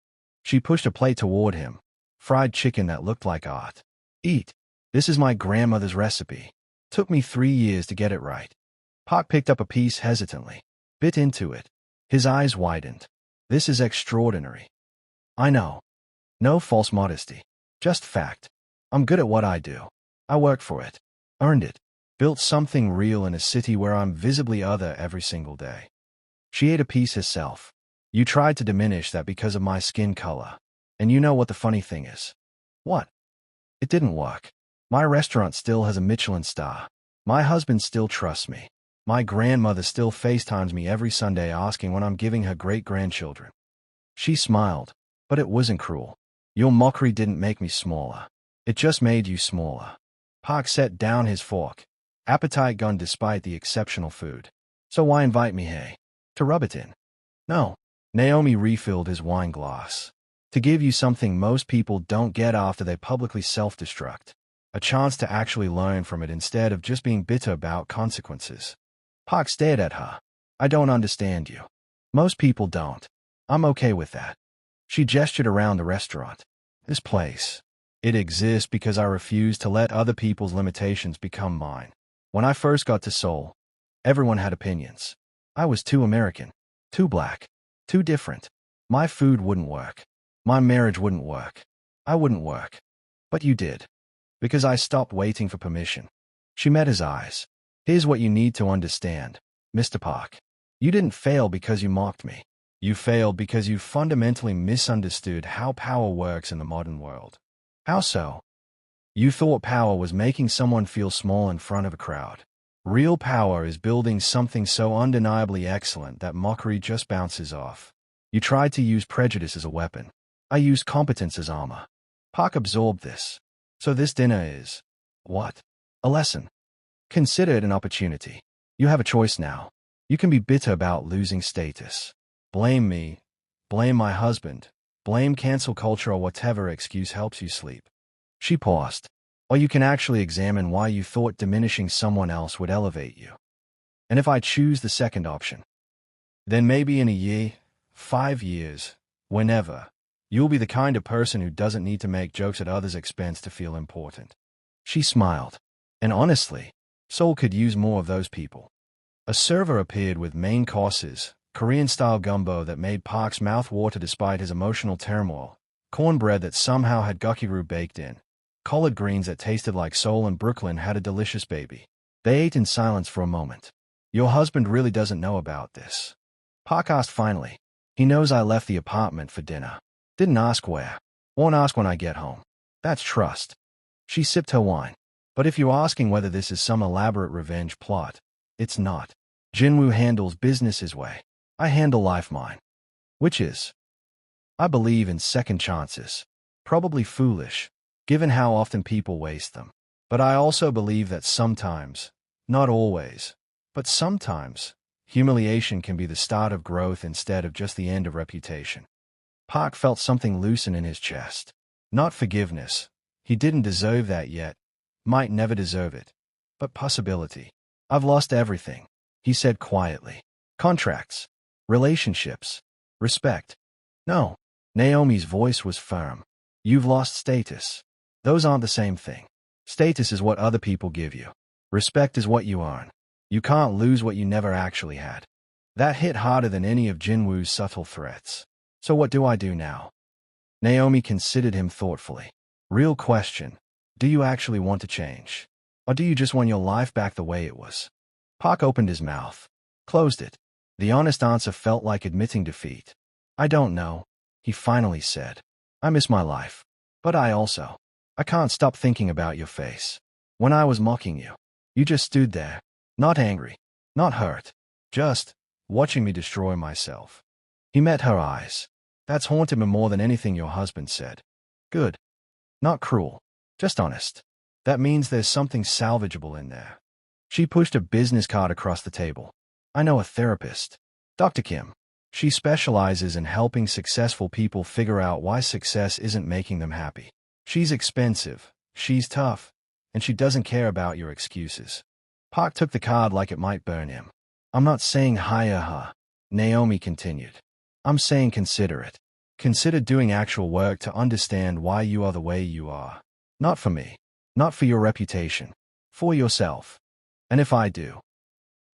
She pushed a plate toward him. Fried chicken that looked like art. "Eat. This is my grandmother's recipe. Took me 3 years to get it right." Park picked up a piece hesitantly. Bit into it. His eyes widened. "This is extraordinary." "I know. No false modesty. Just fact. I'm good at what I do. I work for it. Earned it. Built something real in a city where I'm visibly other every single day." She ate a piece herself. "You tried to diminish that because of my skin color. And you know what the funny thing is?" "What?" "It didn't work." My restaurant still has a Michelin star. My husband still trusts me. My grandmother still FaceTimes me every Sunday asking when I'm giving her great-grandchildren. She smiled, but it wasn't cruel. Your mockery didn't make me smaller. It just made you smaller. Park set down his fork, appetite gone despite the exceptional food. So why invite me, hey? To rub it in? No. Naomi refilled his wine glass. To give you something most people don't get after they publicly self-destruct. A chance to actually learn from it instead of just being bitter about consequences. Park stared at her. I don't understand you. Most people don't. I'm okay with that. She gestured around the restaurant. This place. It exists because I refuse to let other people's limitations become mine. When I first got to Seoul, everyone had opinions. I was too American, too black, too different. My food wouldn't work. My marriage wouldn't work. I wouldn't work. But you did. Because I stopped waiting for permission. She met his eyes. Here's what you need to understand, Mr. Park. You didn't fail because you mocked me. You failed because you fundamentally misunderstood how power works in the modern world. How so? You thought power was making someone feel small in front of a crowd. Real power is building something so undeniably excellent that mockery just bounces off. You tried to use prejudice as a weapon. I used competence as armor. Park absorbed this. So this dinner is... what? A lesson. Consider it an opportunity. You have a choice now. You can be bitter about losing status. Blame me. Blame my husband. Blame cancel culture or whatever excuse helps you sleep. She paused. Or you can actually examine why you thought diminishing someone else would elevate you. And if I choose the second option, then maybe in a year, 5 years, whenever, you'll be the kind of person who doesn't need to make jokes at others' expense to feel important. She smiled. And honestly, Seoul could use more of those people. A server appeared with main courses, Korean-style gumbo that made Park's mouth water despite his emotional turmoil, cornbread that somehow had gukkiru baked in, collard greens that tasted like Seoul and Brooklyn had a delicious baby. They ate in silence for a moment. Your husband really doesn't know about this. Park asked finally. He knows I left the apartment for dinner. Didn't ask where. Won't ask when I get home. That's trust. She sipped her wine. But if you're asking whether this is some elaborate revenge plot, it's not. Jinwoo handles business his way. I handle life mine. Which is? I believe in second chances. Probably foolish, given how often people waste them. But I also believe that sometimes, not always, but sometimes, humiliation can be the start of growth instead of just the end of reputation. Park felt something loosen in his chest. Not forgiveness. He didn't deserve that yet. Might never deserve it. But possibility. I've lost everything, he said quietly. Contracts. Relationships. Respect. No. Naomi's voice was firm. You've lost status. Those aren't the same thing. Status is what other people give you. Respect is what you earn. You can't lose what you never actually had. That hit harder than any of Jinwoo's subtle threats. So what do I do now? Naomi considered him thoughtfully. Real question. Do you actually want to change? Or do you just want your life back the way it was? Park opened his mouth. Closed it. The honest answer felt like admitting defeat. I don't know, he finally said. I miss my life. But I can't stop thinking about your face. When I was mocking you, you just stood there, not angry, not hurt, just watching me destroy myself. He met her eyes. That's haunted me more than anything your husband said. Good. Not cruel. Just honest. That means there's something salvageable in there. She pushed a business card across the table. I know a therapist. Dr. Kim. She specializes in helping successful people figure out why success isn't making them happy. She's expensive, she's tough, and she doesn't care about your excuses. Park took the card like it might burn him. I'm not saying hire her, Naomi continued. I'm saying consider it. Consider doing actual work to understand why you are the way you are. Not for me. Not for your reputation. For yourself. And if I do,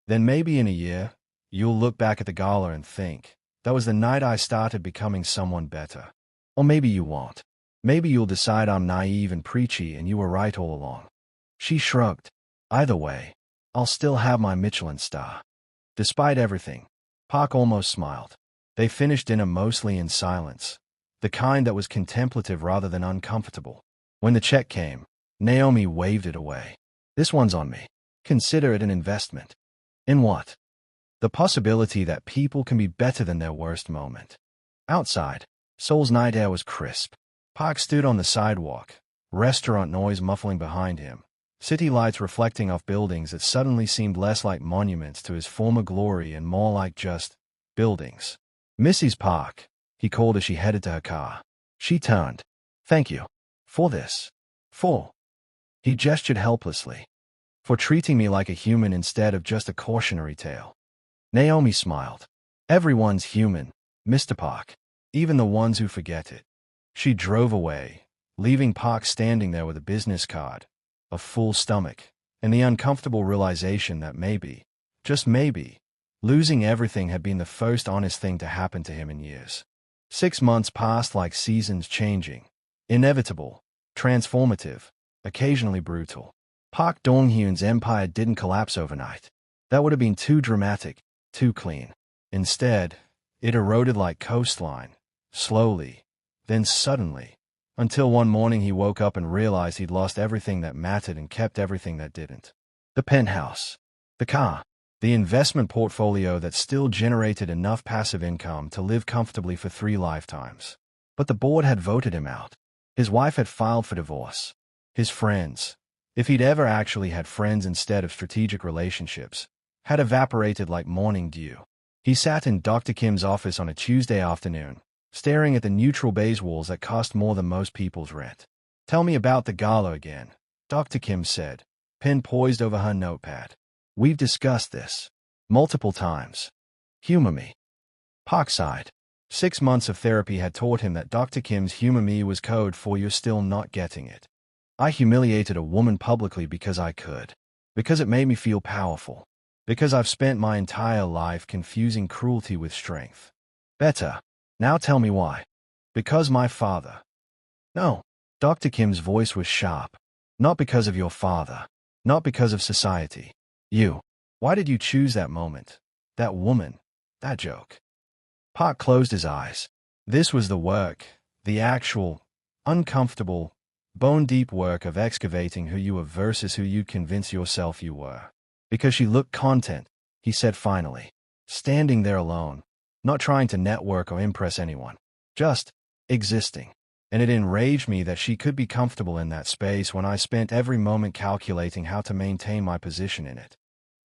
then maybe in a year, you'll look back at the gala and think, that was the night I started becoming someone better. Or maybe you won't. Maybe you'll decide I'm naive and preachy and you were right all along. She shrugged. Either way, I'll still have my Michelin star. Despite everything, Park almost smiled. They finished dinner mostly in silence, the kind that was contemplative rather than uncomfortable. When the check came, Naomi waved it away. This one's on me. Consider it an investment. In what? The possibility that people can be better than their worst moment. Outside, Seoul's night air was crisp. Park stood on the sidewalk, restaurant noise muffling behind him, city lights reflecting off buildings that suddenly seemed less like monuments to his former glory and more like just buildings. Mrs. Park, he called as she headed to her car. She turned. Thank you. For this. For. He gestured helplessly. For treating me like a human instead of just a cautionary tale. Naomi smiled. Everyone's human, Mr. Park. Even the ones who forget it. She drove away, leaving Park standing there with a business card, a full stomach, and the uncomfortable realization that maybe, just maybe, losing everything had been the first honest thing to happen to him in years. 6 months passed like seasons changing. Inevitable, transformative, occasionally brutal. Park Dong-hyun's empire didn't collapse overnight. That would have been too dramatic, too clean. Instead, it eroded like coastline, slowly, then suddenly, until one morning he woke up and realized he'd lost everything that mattered and kept everything that didn't. The penthouse, the car, the investment portfolio that still generated enough passive income to live comfortably for 3 lifetimes. But the board had voted him out. His wife had filed for divorce. His friends, if he'd ever actually had friends instead of strategic relationships, had evaporated like morning dew. He sat in Dr. Kim's office on a Tuesday afternoon, staring at the neutral beige walls that cost more than most people's rent. Tell me about the gala again, Dr. Kim said, pen poised over her notepad. We've discussed this multiple times. Humor me. Park sighed. 6 months of therapy had taught him that Dr. Kim's humor me was code for you're still not getting it. I humiliated a woman publicly because I could. Because it made me feel powerful. Because I've spent my entire life confusing cruelty with strength. Better. Now tell me why. Because my father. No. Dr. Kim's voice was sharp. Not because of your father. Not because of society. You. Why did you choose that moment? That woman. That joke. Park closed his eyes. This was the work, the actual, uncomfortable, bone-deep work of excavating who you were versus who you'd convince yourself you were. Because she looked content, he said finally. Standing there alone, not trying to network or impress anyone. Just existing. And it enraged me that she could be comfortable in that space when I spent every moment calculating how to maintain my position in it.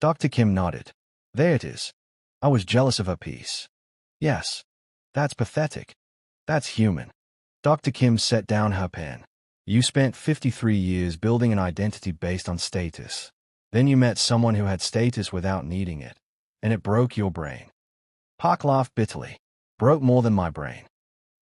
Dr. Kim nodded. There it is. I was jealous of her peace. Yes. That's pathetic. That's human. Dr. Kim set down her pen. You spent 53 years building an identity based on status. Then you met someone who had status without needing it, and it broke your brain. Park laughed bitterly. Broke more than my brain.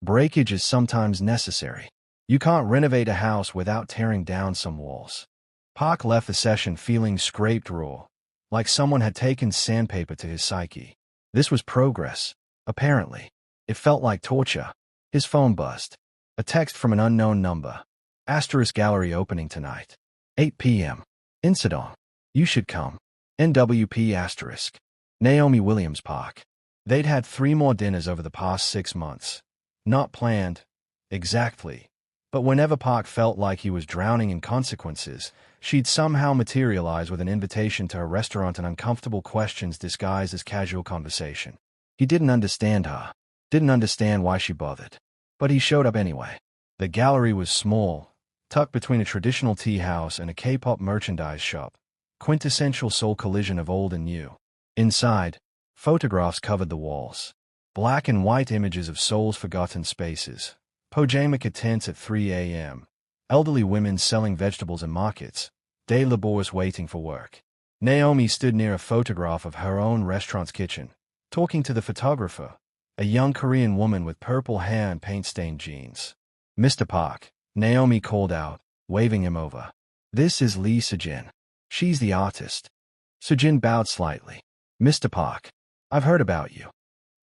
Breakage is sometimes necessary. You can't renovate a house without tearing down some walls. Park left the session feeling scraped raw, like someone had taken sandpaper to his psyche. This was progress, apparently. It felt like torture. His phone buzzed. A text from an unknown number. Asterisk gallery opening tonight. 8 p.m. Incident. You should come. NWP asterisk. Naomi Williams Park. They'd had 3 more dinners over the past 6 months. Not planned, exactly. But whenever Park felt like he was drowning in consequences, she'd somehow materialize with an invitation to her restaurant and uncomfortable questions disguised as casual conversation. He didn't understand her. Didn't understand why she bothered. But he showed up anyway. The gallery was small, tucked between a traditional tea house and a K-pop merchandise shop. Quintessential soul collision of old and new. Inside, photographs covered the walls. Black and white images of Seoul's forgotten spaces. Pajama tents at 3 a.m. Elderly women selling vegetables in markets. Day laborers waiting for work. Naomi stood near a photograph of her own restaurant's kitchen, talking to the photographer, a young Korean woman with purple hair and paint-stained jeans. Mr. Park, Naomi called out, waving him over. This is Lee Sejin. She's the artist. Sejin bowed slightly. Mr. Park, I've heard about you.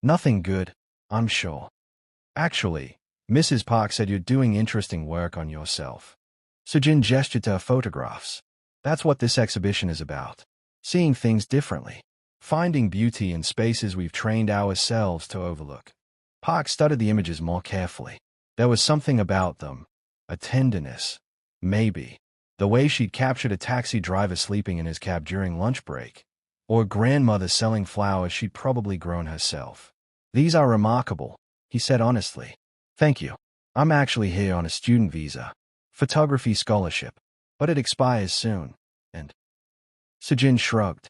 Nothing good, I'm sure. Actually, Mrs. Park said you're doing interesting work on yourself. Sejin gestured to her photographs. That's what this exhibition is about. Seeing things differently. Finding beauty in spaces we've trained ourselves to overlook. Park studied the images more carefully. There was something about them. A tenderness. Maybe. The way she'd captured a taxi driver sleeping in his cab during lunch break, or a grandmother selling flowers she'd probably grown herself. These are remarkable, he said honestly. Thank you. I'm actually here on a student visa. Photography scholarship. But it expires soon. And Sejin shrugged.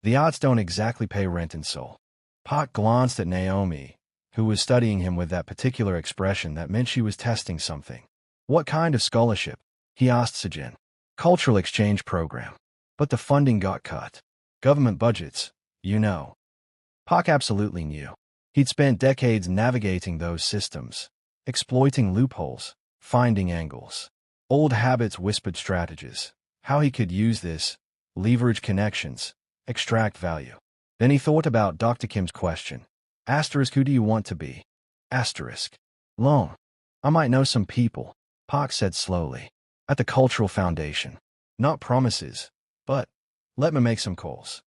The arts don't exactly pay rent in Seoul. Park glanced at Naomi, who was studying him with that particular expression that meant she was testing something. What kind of scholarship? He asked Sejin. Cultural exchange program. But the funding got cut. Government budgets, you know. Park absolutely knew. He'd spent decades navigating those systems, exploiting loopholes, finding angles. Old habits whispered strategies. How he could use this, leverage connections, extract value. Then he thought about Dr. Kim's question. Asterisk, who do you want to be? Asterisk. Long. I might know some people, Park said slowly. At the Cultural Foundation. Not promises, but let me make some calls.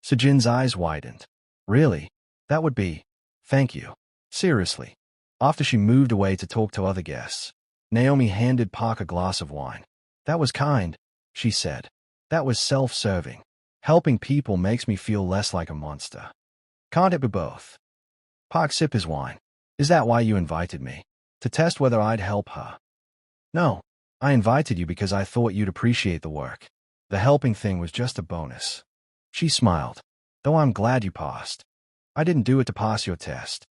Sejin's eyes widened. Really? That would be. Thank you. Seriously. After she moved away to talk to other guests, Naomi handed Park a glass of wine. That was kind, she said. That was self-serving. Helping people makes me feel less like a monster. Can't it be both? Park sipped his wine. Is that why you invited me? To test whether I'd help her? No. I invited you because I thought you'd appreciate the work. The helping thing was just a bonus. She smiled. Though I'm glad you passed. I didn't do it to pass your test.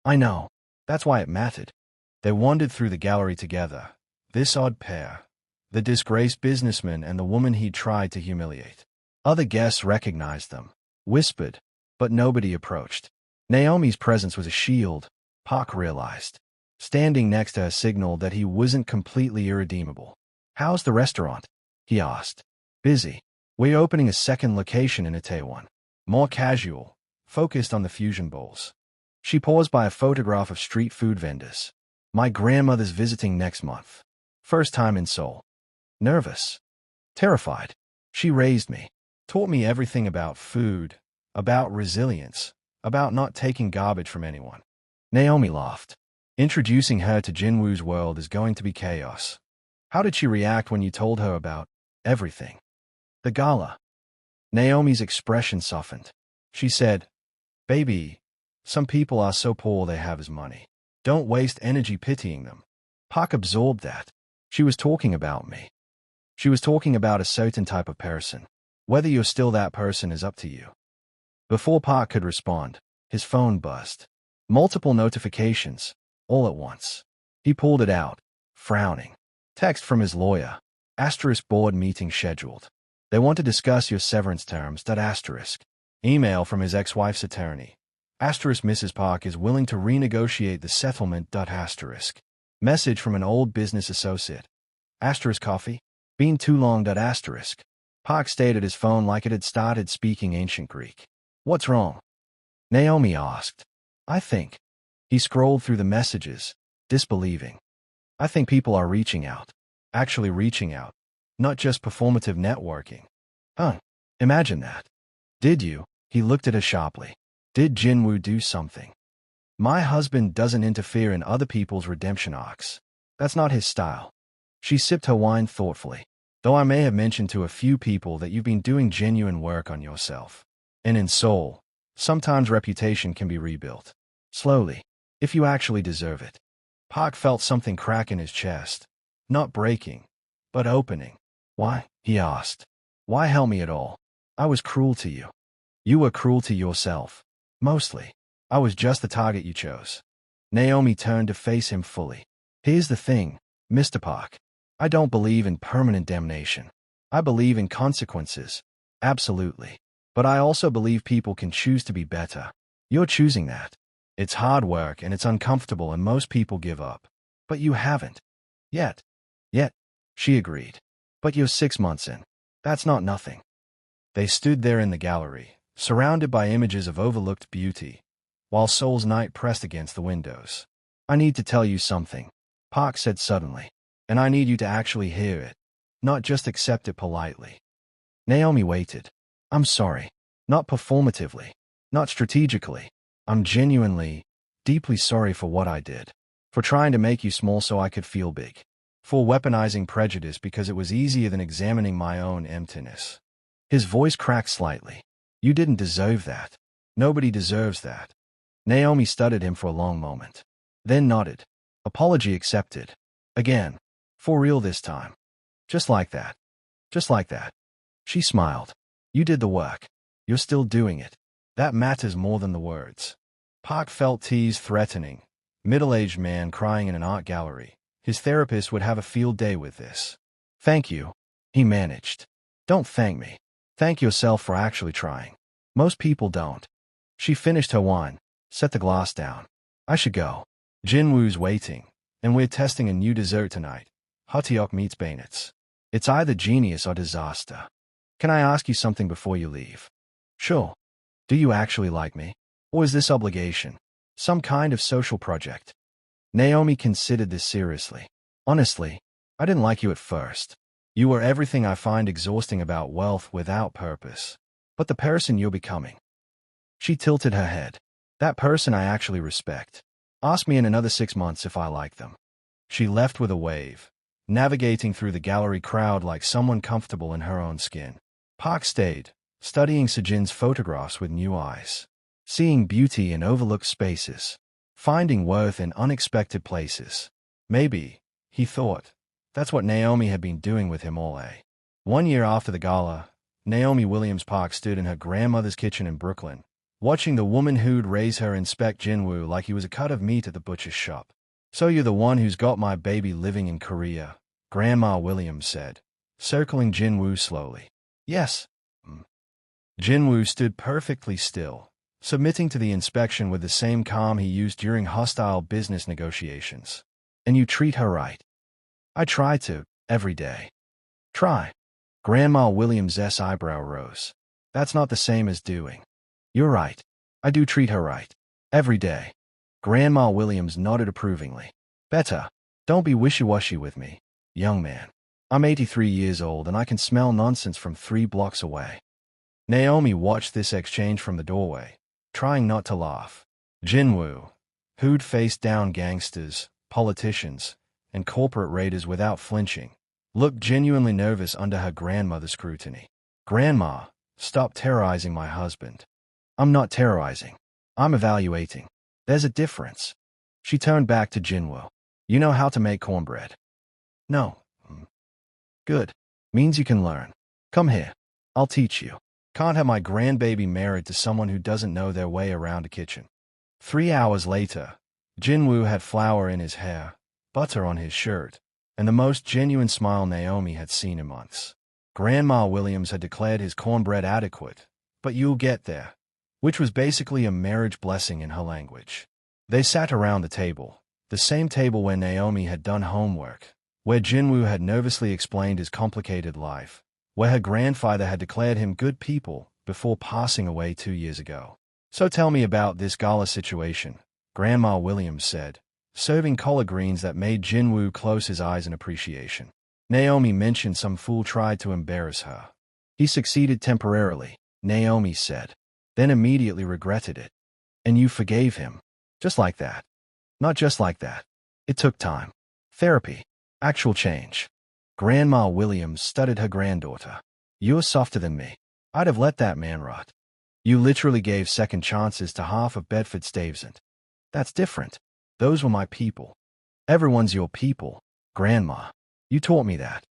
I know. That's why it mattered. They wandered through the gallery together, this odd pair, the disgraced businessman and the woman he'd tried to humiliate. Other guests recognized them, whispered, but nobody approached. Naomi's presence was a shield, Park realized. Standing next to her signaled that he wasn't completely irredeemable. How's the restaurant? He asked. Busy. We're opening a second location in Itaewon. More casual, focused on the fusion bowls. She paused by a photograph of street food vendors. My grandmother's visiting next month. First time in Seoul. Nervous. Terrified. She raised me. Taught me everything about food, about resilience, about not taking garbage from anyone. Naomi laughed. Introducing her to Jinwoo's world is going to be chaos. How did she react when you told her about everything? The gala. Naomi's expression softened. She said, Baby, some people are so poor they have his money. Don't waste energy pitying them. Park absorbed that. She was talking about me. She was talking about a certain type of person. Whether you're still that person is up to you. Before Park could respond, his phone buzzed. Multiple notifications, all at once. He pulled it out, frowning. Text from his lawyer. Asterisk board meeting scheduled. They want to discuss your severance terms. Asterisk. Email from his ex-wife's attorney. Asterisk Mrs. Park is willing to renegotiate the settlement. Asterisk. Message from an old business associate. Asterisk coffee? Been too long. Asterisk. Park stayed at his phone like it had started speaking ancient Greek. What's wrong? Naomi asked. I think. He scrolled through the messages, disbelieving. I think people are reaching out. Actually reaching out. Not just performative networking. Imagine that. Did you? He looked at her sharply. Did Jinwoo do something? My husband doesn't interfere in other people's redemption arcs. That's not his style. She sipped her wine thoughtfully. Though I may have mentioned to a few people that you've been doing genuine work on yourself. And in Seoul, sometimes reputation can be rebuilt. Slowly. If you actually deserve it. Park felt something crack in his chest. Not breaking, but opening. Why? He asked. Why help me at all? I was cruel to you. You were cruel to yourself. Mostly. I was just the target you chose. Naomi turned to face him fully. Here's the thing, Mr. Park. I don't believe in permanent damnation. I believe in consequences. Absolutely. But I also believe people can choose to be better. You're choosing that. It's hard work and it's uncomfortable and most people give up. But you haven't. Yet. She agreed. But you're 6 months in. That's not nothing. They stood there in the gallery, surrounded by images of overlooked beauty, while Seoul's night pressed against the windows. I need to tell you something, Park said suddenly. And I need you to actually hear it, not just accept it politely. Naomi waited. I'm sorry. Not performatively. Not strategically. I'm genuinely, deeply sorry for what I did. For trying to make you small so I could feel big. for weaponizing prejudice because it was easier than examining my own emptiness. His voice cracked slightly. You didn't deserve that. Nobody deserves that. Naomi studied him for a long moment. Then nodded. Apology accepted. Again. For real this time. Just like that. Just like that. She smiled. You did the work. You're still doing it. That matters more than the words. Park felt teased, threatening. Middle-aged man crying in an art gallery. His therapist would have a field day with this. Thank you, he managed. Don't thank me. Thank yourself for actually trying. Most people don't. She finished her wine, set the glass down. I should go. Jinwoo's waiting, and we're testing a new dessert tonight. Hotteok meets bayonets. It's either genius or disaster. Can I ask you something before you leave? Sure. Do you actually like me? Or is this obligation? Some kind of social project? Naomi considered this seriously. Honestly, I didn't like you at first. You were everything I find exhausting about wealth without purpose. But the person you're becoming. She tilted her head. That person I actually respect. Ask me in another 6 months if I like them. She left with a wave, navigating through the gallery crowd like someone comfortable in her own skin. Park stayed, studying Sejin's photographs with new eyes, seeing beauty in overlooked spaces, finding worth in unexpected places. Maybe, he thought, that's what Naomi had been doing with him all day. 1 year after the gala, Naomi Williams Park stood in her grandmother's kitchen in Brooklyn, watching the woman who'd raise her inspect Jinwoo like he was a cut of meat at the butcher's shop. So you're the one who's got my baby living in Korea, Grandma Williams said, circling Jinwoo slowly. Yes. Jinwoo stood perfectly still, submitting to the inspection with the same calm he used during hostile business negotiations. And you treat her right. I try to, every day. Try. Grandma Williams' eyebrow rose. That's not the same as doing. You're right. I do treat her right. Every day. Grandma Williams nodded approvingly. Better. Don't be wishy-washy with me, young man. I'm 83 years old and I can smell nonsense from 3 blocks away. Naomi watched this exchange from the doorway, trying not to laugh. Jinwoo, who'd faced down gangsters, politicians, and corporate raiders without flinching, looked genuinely nervous under her grandmother's scrutiny. Grandma, stop terrorizing my husband. I'm not terrorizing. I'm evaluating. There's a difference. She turned back to Jinwoo. You know how to make cornbread? No. Good. Means you can learn. Come here. I'll teach you. Can't have my grandbaby married to someone who doesn't know their way around a kitchen. 3 hours later, Jinwoo had flour in his hair, butter on his shirt, and the most genuine smile Naomi had seen in months. Grandma Williams had declared his cornbread adequate, but you'll get there, which was basically a marriage blessing in her language. They sat around the table, the same table where Naomi had done homework, where Jinwoo had nervously explained his complicated life, where her grandfather had declared him good people before passing away 2 years ago. So tell me about this gala situation, Grandma Williams said, serving collard greens that made Jinwoo close his eyes in appreciation. Naomi mentioned some fool tried to embarrass her. He succeeded temporarily, Naomi said, then immediately regretted it. And you forgave him. Just like that. Not just like that. It took time. Therapy. Actual change. Grandma Williams studied her granddaughter. You're softer than me. I'd have let that man rot. You literally gave second chances to half of Bedford-Stuyvesant. That's different. Those were my people. Everyone's your people, Grandma. You taught me that.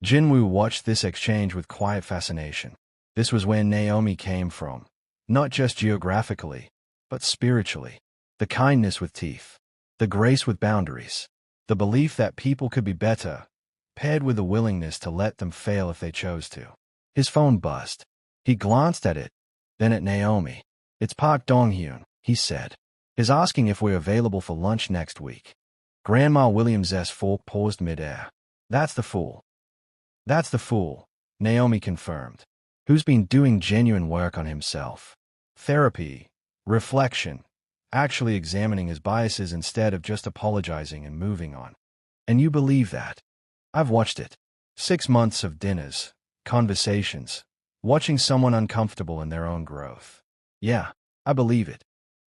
Jinwoo watched this exchange with quiet fascination. This was where Naomi came from. Not just geographically, but spiritually. The kindness with teeth. The grace with boundaries. The belief that people could be better, paired with the willingness to let them fail if they chose to. His phone buzzed. He glanced at it, then at Naomi. It's Park Dong-hyun, he said. Is asking if we're available for lunch next week. Grandma Williams' fork paused midair. That's the fool. That's the fool, Naomi confirmed. Who's been doing genuine work on himself. Therapy, reflection, actually examining his biases instead of just apologizing and moving on. And you believe that? I've watched it. 6 months of dinners, conversations, watching someone uncomfortable in their own growth. Yeah, I believe it.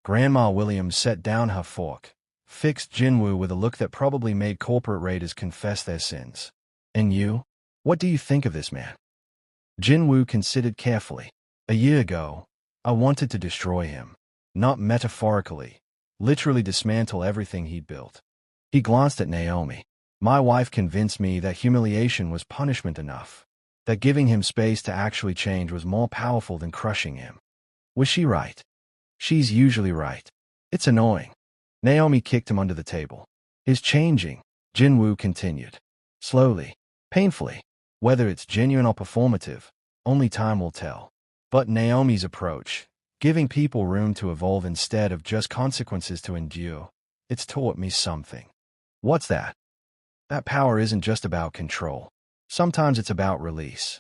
Grandma Williams set down her fork, fixed Jinwoo with a look that probably made corporate raiders confess their sins. And you? What do you think of this man? Jinwoo considered carefully. A year ago, I wanted to destroy him. Not metaphorically. Literally dismantle everything he'd built. He glanced at Naomi. My wife convinced me that humiliation was punishment enough. That giving him space to actually change was more powerful than crushing him. Was she right? She's usually right. It's annoying. Naomi kicked him under the table. Is changing, Jinwoo continued. Slowly. Painfully. Whether it's genuine or performative, only time will tell. But Naomi's approach, giving people room to evolve instead of just consequences to endure, it's taught me something. What's that? That power isn't just about control. Sometimes it's about release.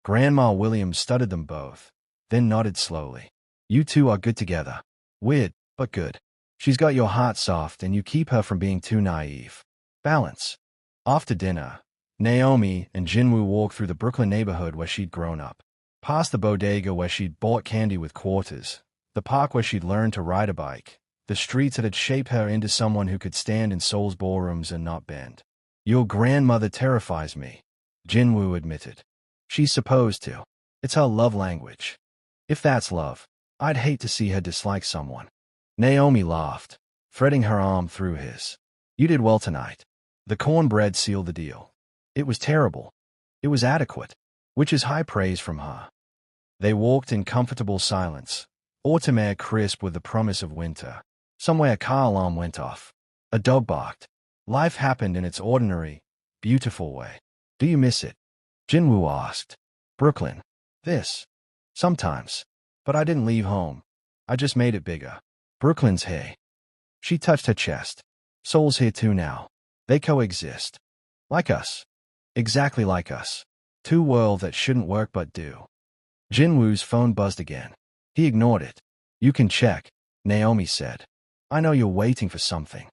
Grandma Williams studied them both, then nodded slowly. You two are good together. Weird, but good. She's got your heart soft and you keep her from being too naive. Balance. After dinner, Naomi and Jinwoo walked through the Brooklyn neighborhood where she'd grown up. Past the bodega where she'd bought candy with quarters, the park where she'd learned to ride a bike, the streets that had shaped her into someone who could stand in Seoul's ballrooms and not bend. Your grandmother terrifies me, Jinwoo admitted. She's supposed to. It's her love language. If that's love, I'd hate to see her dislike someone. Naomi laughed, threading her arm through his. You did well tonight. The cornbread sealed the deal. It was terrible. It was adequate, which is high praise from her. They walked in comfortable silence, autumn air crisp with the promise of winter. Somewhere a car alarm went off. A dog barked. Life happened in its ordinary, beautiful way. Do you miss it? Jinwoo asked. Brooklyn. This. Sometimes. But I didn't leave home. I just made it bigger. Brooklyn's here. She touched her chest. Seoul's here too now. They coexist. Like us. Exactly like us. Two worlds that shouldn't work but do. Jinwoo's phone buzzed again. He ignored it. You can check, Naomi said. I know you're waiting for something.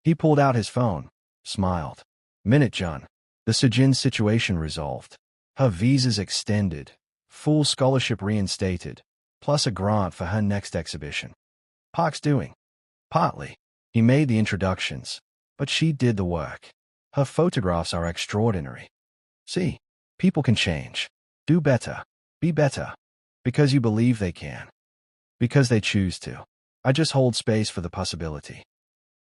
He pulled out his phone, smiled. Minute Jun. The Sejin situation resolved. Her visas extended. Full scholarship reinstated. Plus a grant for her next exhibition. Park's doing. Partly. He made the introductions. But she did the work. Her photographs are extraordinary. See, people can change. Do better. Be better. Because you believe they can. Because they choose to. I just hold space for the possibility.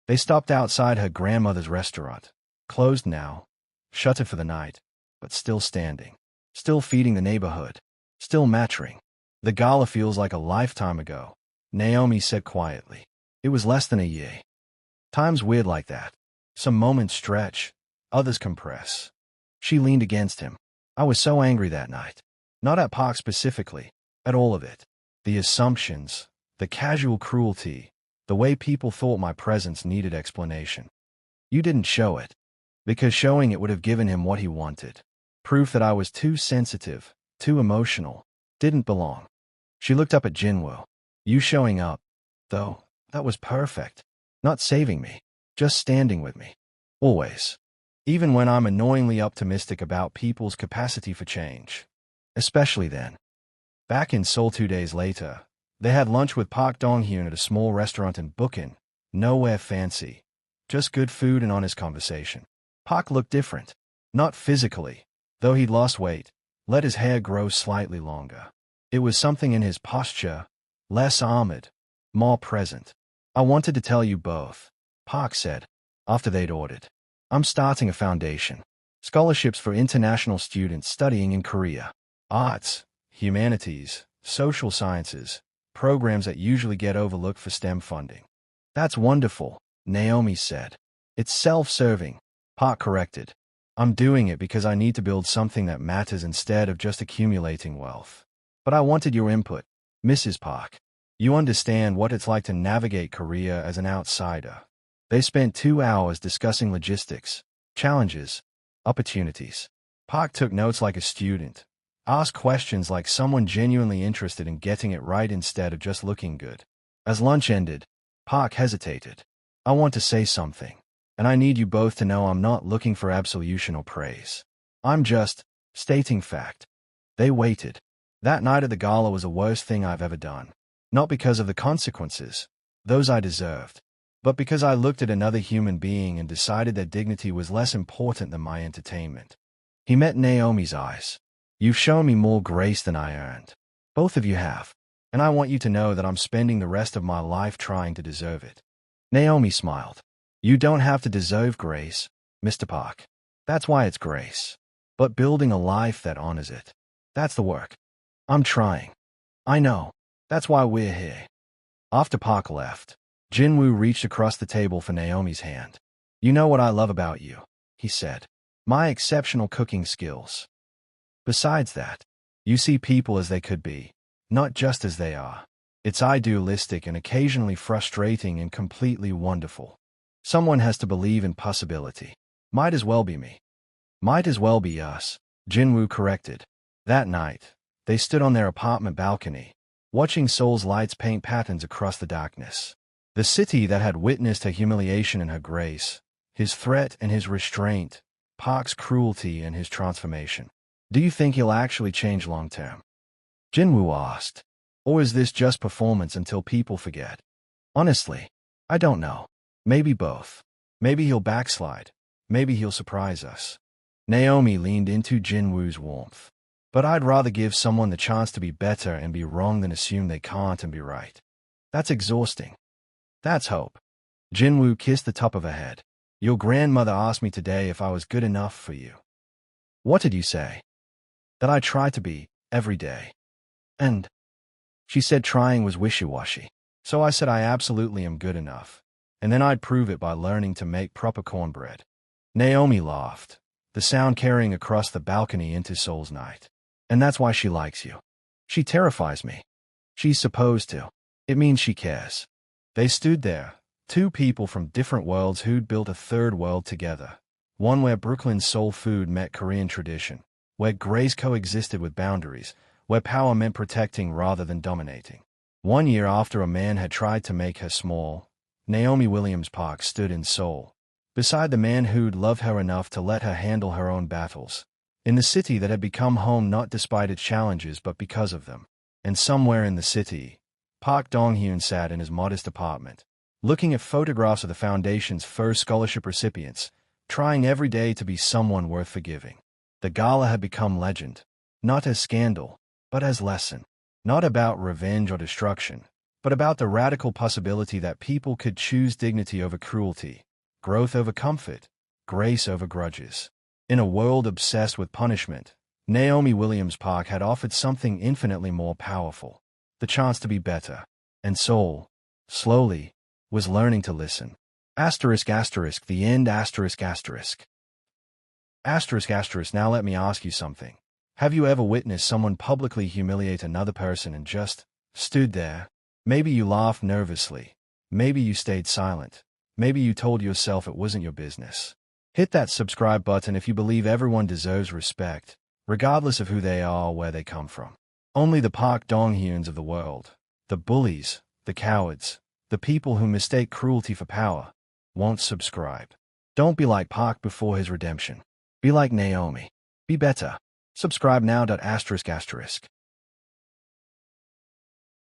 They stopped outside her grandmother's restaurant. Closed now. Shuttered for the night. But still standing. Still feeding the neighborhood. Still mattering. The gala feels like a lifetime ago, Naomi said quietly. It was less than a year. Time's weird like that. Some moments stretch. Others compress. She leaned against him. I was so angry that night. Not at Park specifically. At all of it. The assumptions. The casual cruelty. The way people thought my presence needed explanation. You didn't show it. Because showing it would have given him what he wanted. Proof that I was too sensitive, too emotional, didn't belong. She looked up at Jinwoo. You showing up, though, that was perfect. Not saving me, just standing with me. Always. Even when I'm annoyingly optimistic about people's capacity for change. Especially then. Back in Seoul 2 days later, they had lunch with Park Dong-hyun at a small restaurant in Bukin. Nowhere fancy. Just good food and honest conversation. Park looked different. Not physically, though he'd lost weight, let his hair grow slightly longer. It was something in his posture, less armored, more present. I wanted to tell you both, Park said, after they'd ordered. I'm starting a foundation. Scholarships for international students studying in Korea. Arts, humanities, social sciences, programs that usually get overlooked for STEM funding. That's wonderful, Naomi said. It's self-serving, Park corrected. I'm doing it because I need to build something that matters instead of just accumulating wealth. But I wanted your input, Mrs. Park. You understand what it's like to navigate Korea as an outsider. They spent 2 hours discussing logistics, challenges, opportunities. Park took notes like a student, asked questions like someone genuinely interested in getting it right instead of just looking good. As lunch ended, Park hesitated. I want to say something, and I need you both to know I'm not looking for absolution or praise. I'm just stating fact. They waited. That night at the gala was the worst thing I've ever done. Not because of the consequences. Those I deserved. but because I looked at another human being and decided that dignity was less important than my entertainment. He met Naomi's eyes. You've shown me more grace than I earned. Both of you have. And I want you to know that I'm spending the rest of my life trying to deserve it. Naomi smiled. You don't have to deserve grace, Mr. Park. That's why it's grace. But building a life that honors it. That's the work. I'm trying. I know. That's why we're here. After Park left, Jinwoo reached across the table for Naomi's hand. You know what I love about you, he said. My exceptional cooking skills. Besides that, you see people as they could be, not just as they are. It's idealistic and occasionally frustrating and completely wonderful. Someone has to believe in possibility. Might as well be me. Might as well be us, Jinwoo corrected. That night, they stood on their apartment balcony, watching Seoul's lights paint patterns across the darkness. The city that had witnessed her humiliation and her grace, his threat and his restraint, Park's cruelty and his transformation. Do you think he'll actually change long-term? Jinwoo asked. Or is this just performance until people forget? Honestly, I don't know. Maybe both. Maybe he'll backslide. Maybe he'll surprise us. Naomi leaned into Jinwoo's warmth. But I'd rather give someone the chance to be better and be wrong than assume they can't and be right. That's exhausting. That's hope. Jinwoo kissed the top of her head. Your grandmother asked me today if I was good enough for you. What did you say? That I try to be, every day. And she said trying was wishy-washy. So I said I absolutely am good enough. And then I'd prove it by learning to make proper cornbread. Naomi laughed, the sound carrying across the balcony into Seoul's night. And that's why she likes you. She terrifies me. She's supposed to. It means she cares. They stood there, two people from different worlds who'd built a third world together. One where Brooklyn's soul food met Korean tradition, where grace coexisted with boundaries, where power meant protecting rather than dominating. 1 year after a man had tried to make her small, Naomi Williams Park stood in Seoul, beside the man who'd loved her enough to let her handle her own battles, in the city that had become home not despite its challenges but because of them. And somewhere in the city, Park Dong-hyun sat in his modest apartment, looking at photographs of the Foundation's first scholarship recipients, trying every day to be someone worth forgiving. The gala had become legend, not as scandal, but as lesson. Not about revenge or destruction, but about the radical possibility that people could choose dignity over cruelty, growth over comfort, grace over grudges. In a world obsessed with punishment, Naomi Williams Park had offered something infinitely more powerful, the chance to be better. And Seoul, slowly, was learning to listen. The end. Now let me ask you something. Have you ever witnessed someone publicly humiliate another person and just stood there? Maybe you laughed nervously. Maybe you stayed silent. Maybe you told yourself it wasn't your business. Hit that subscribe button if you believe everyone deserves respect, regardless of who they are or where they come from. Only the Park Dong-hyuns of the world, the bullies, the cowards, the people who mistake cruelty for power, won't subscribe. Don't be like Park before his redemption. Be like Naomi. Be better. Subscribe now.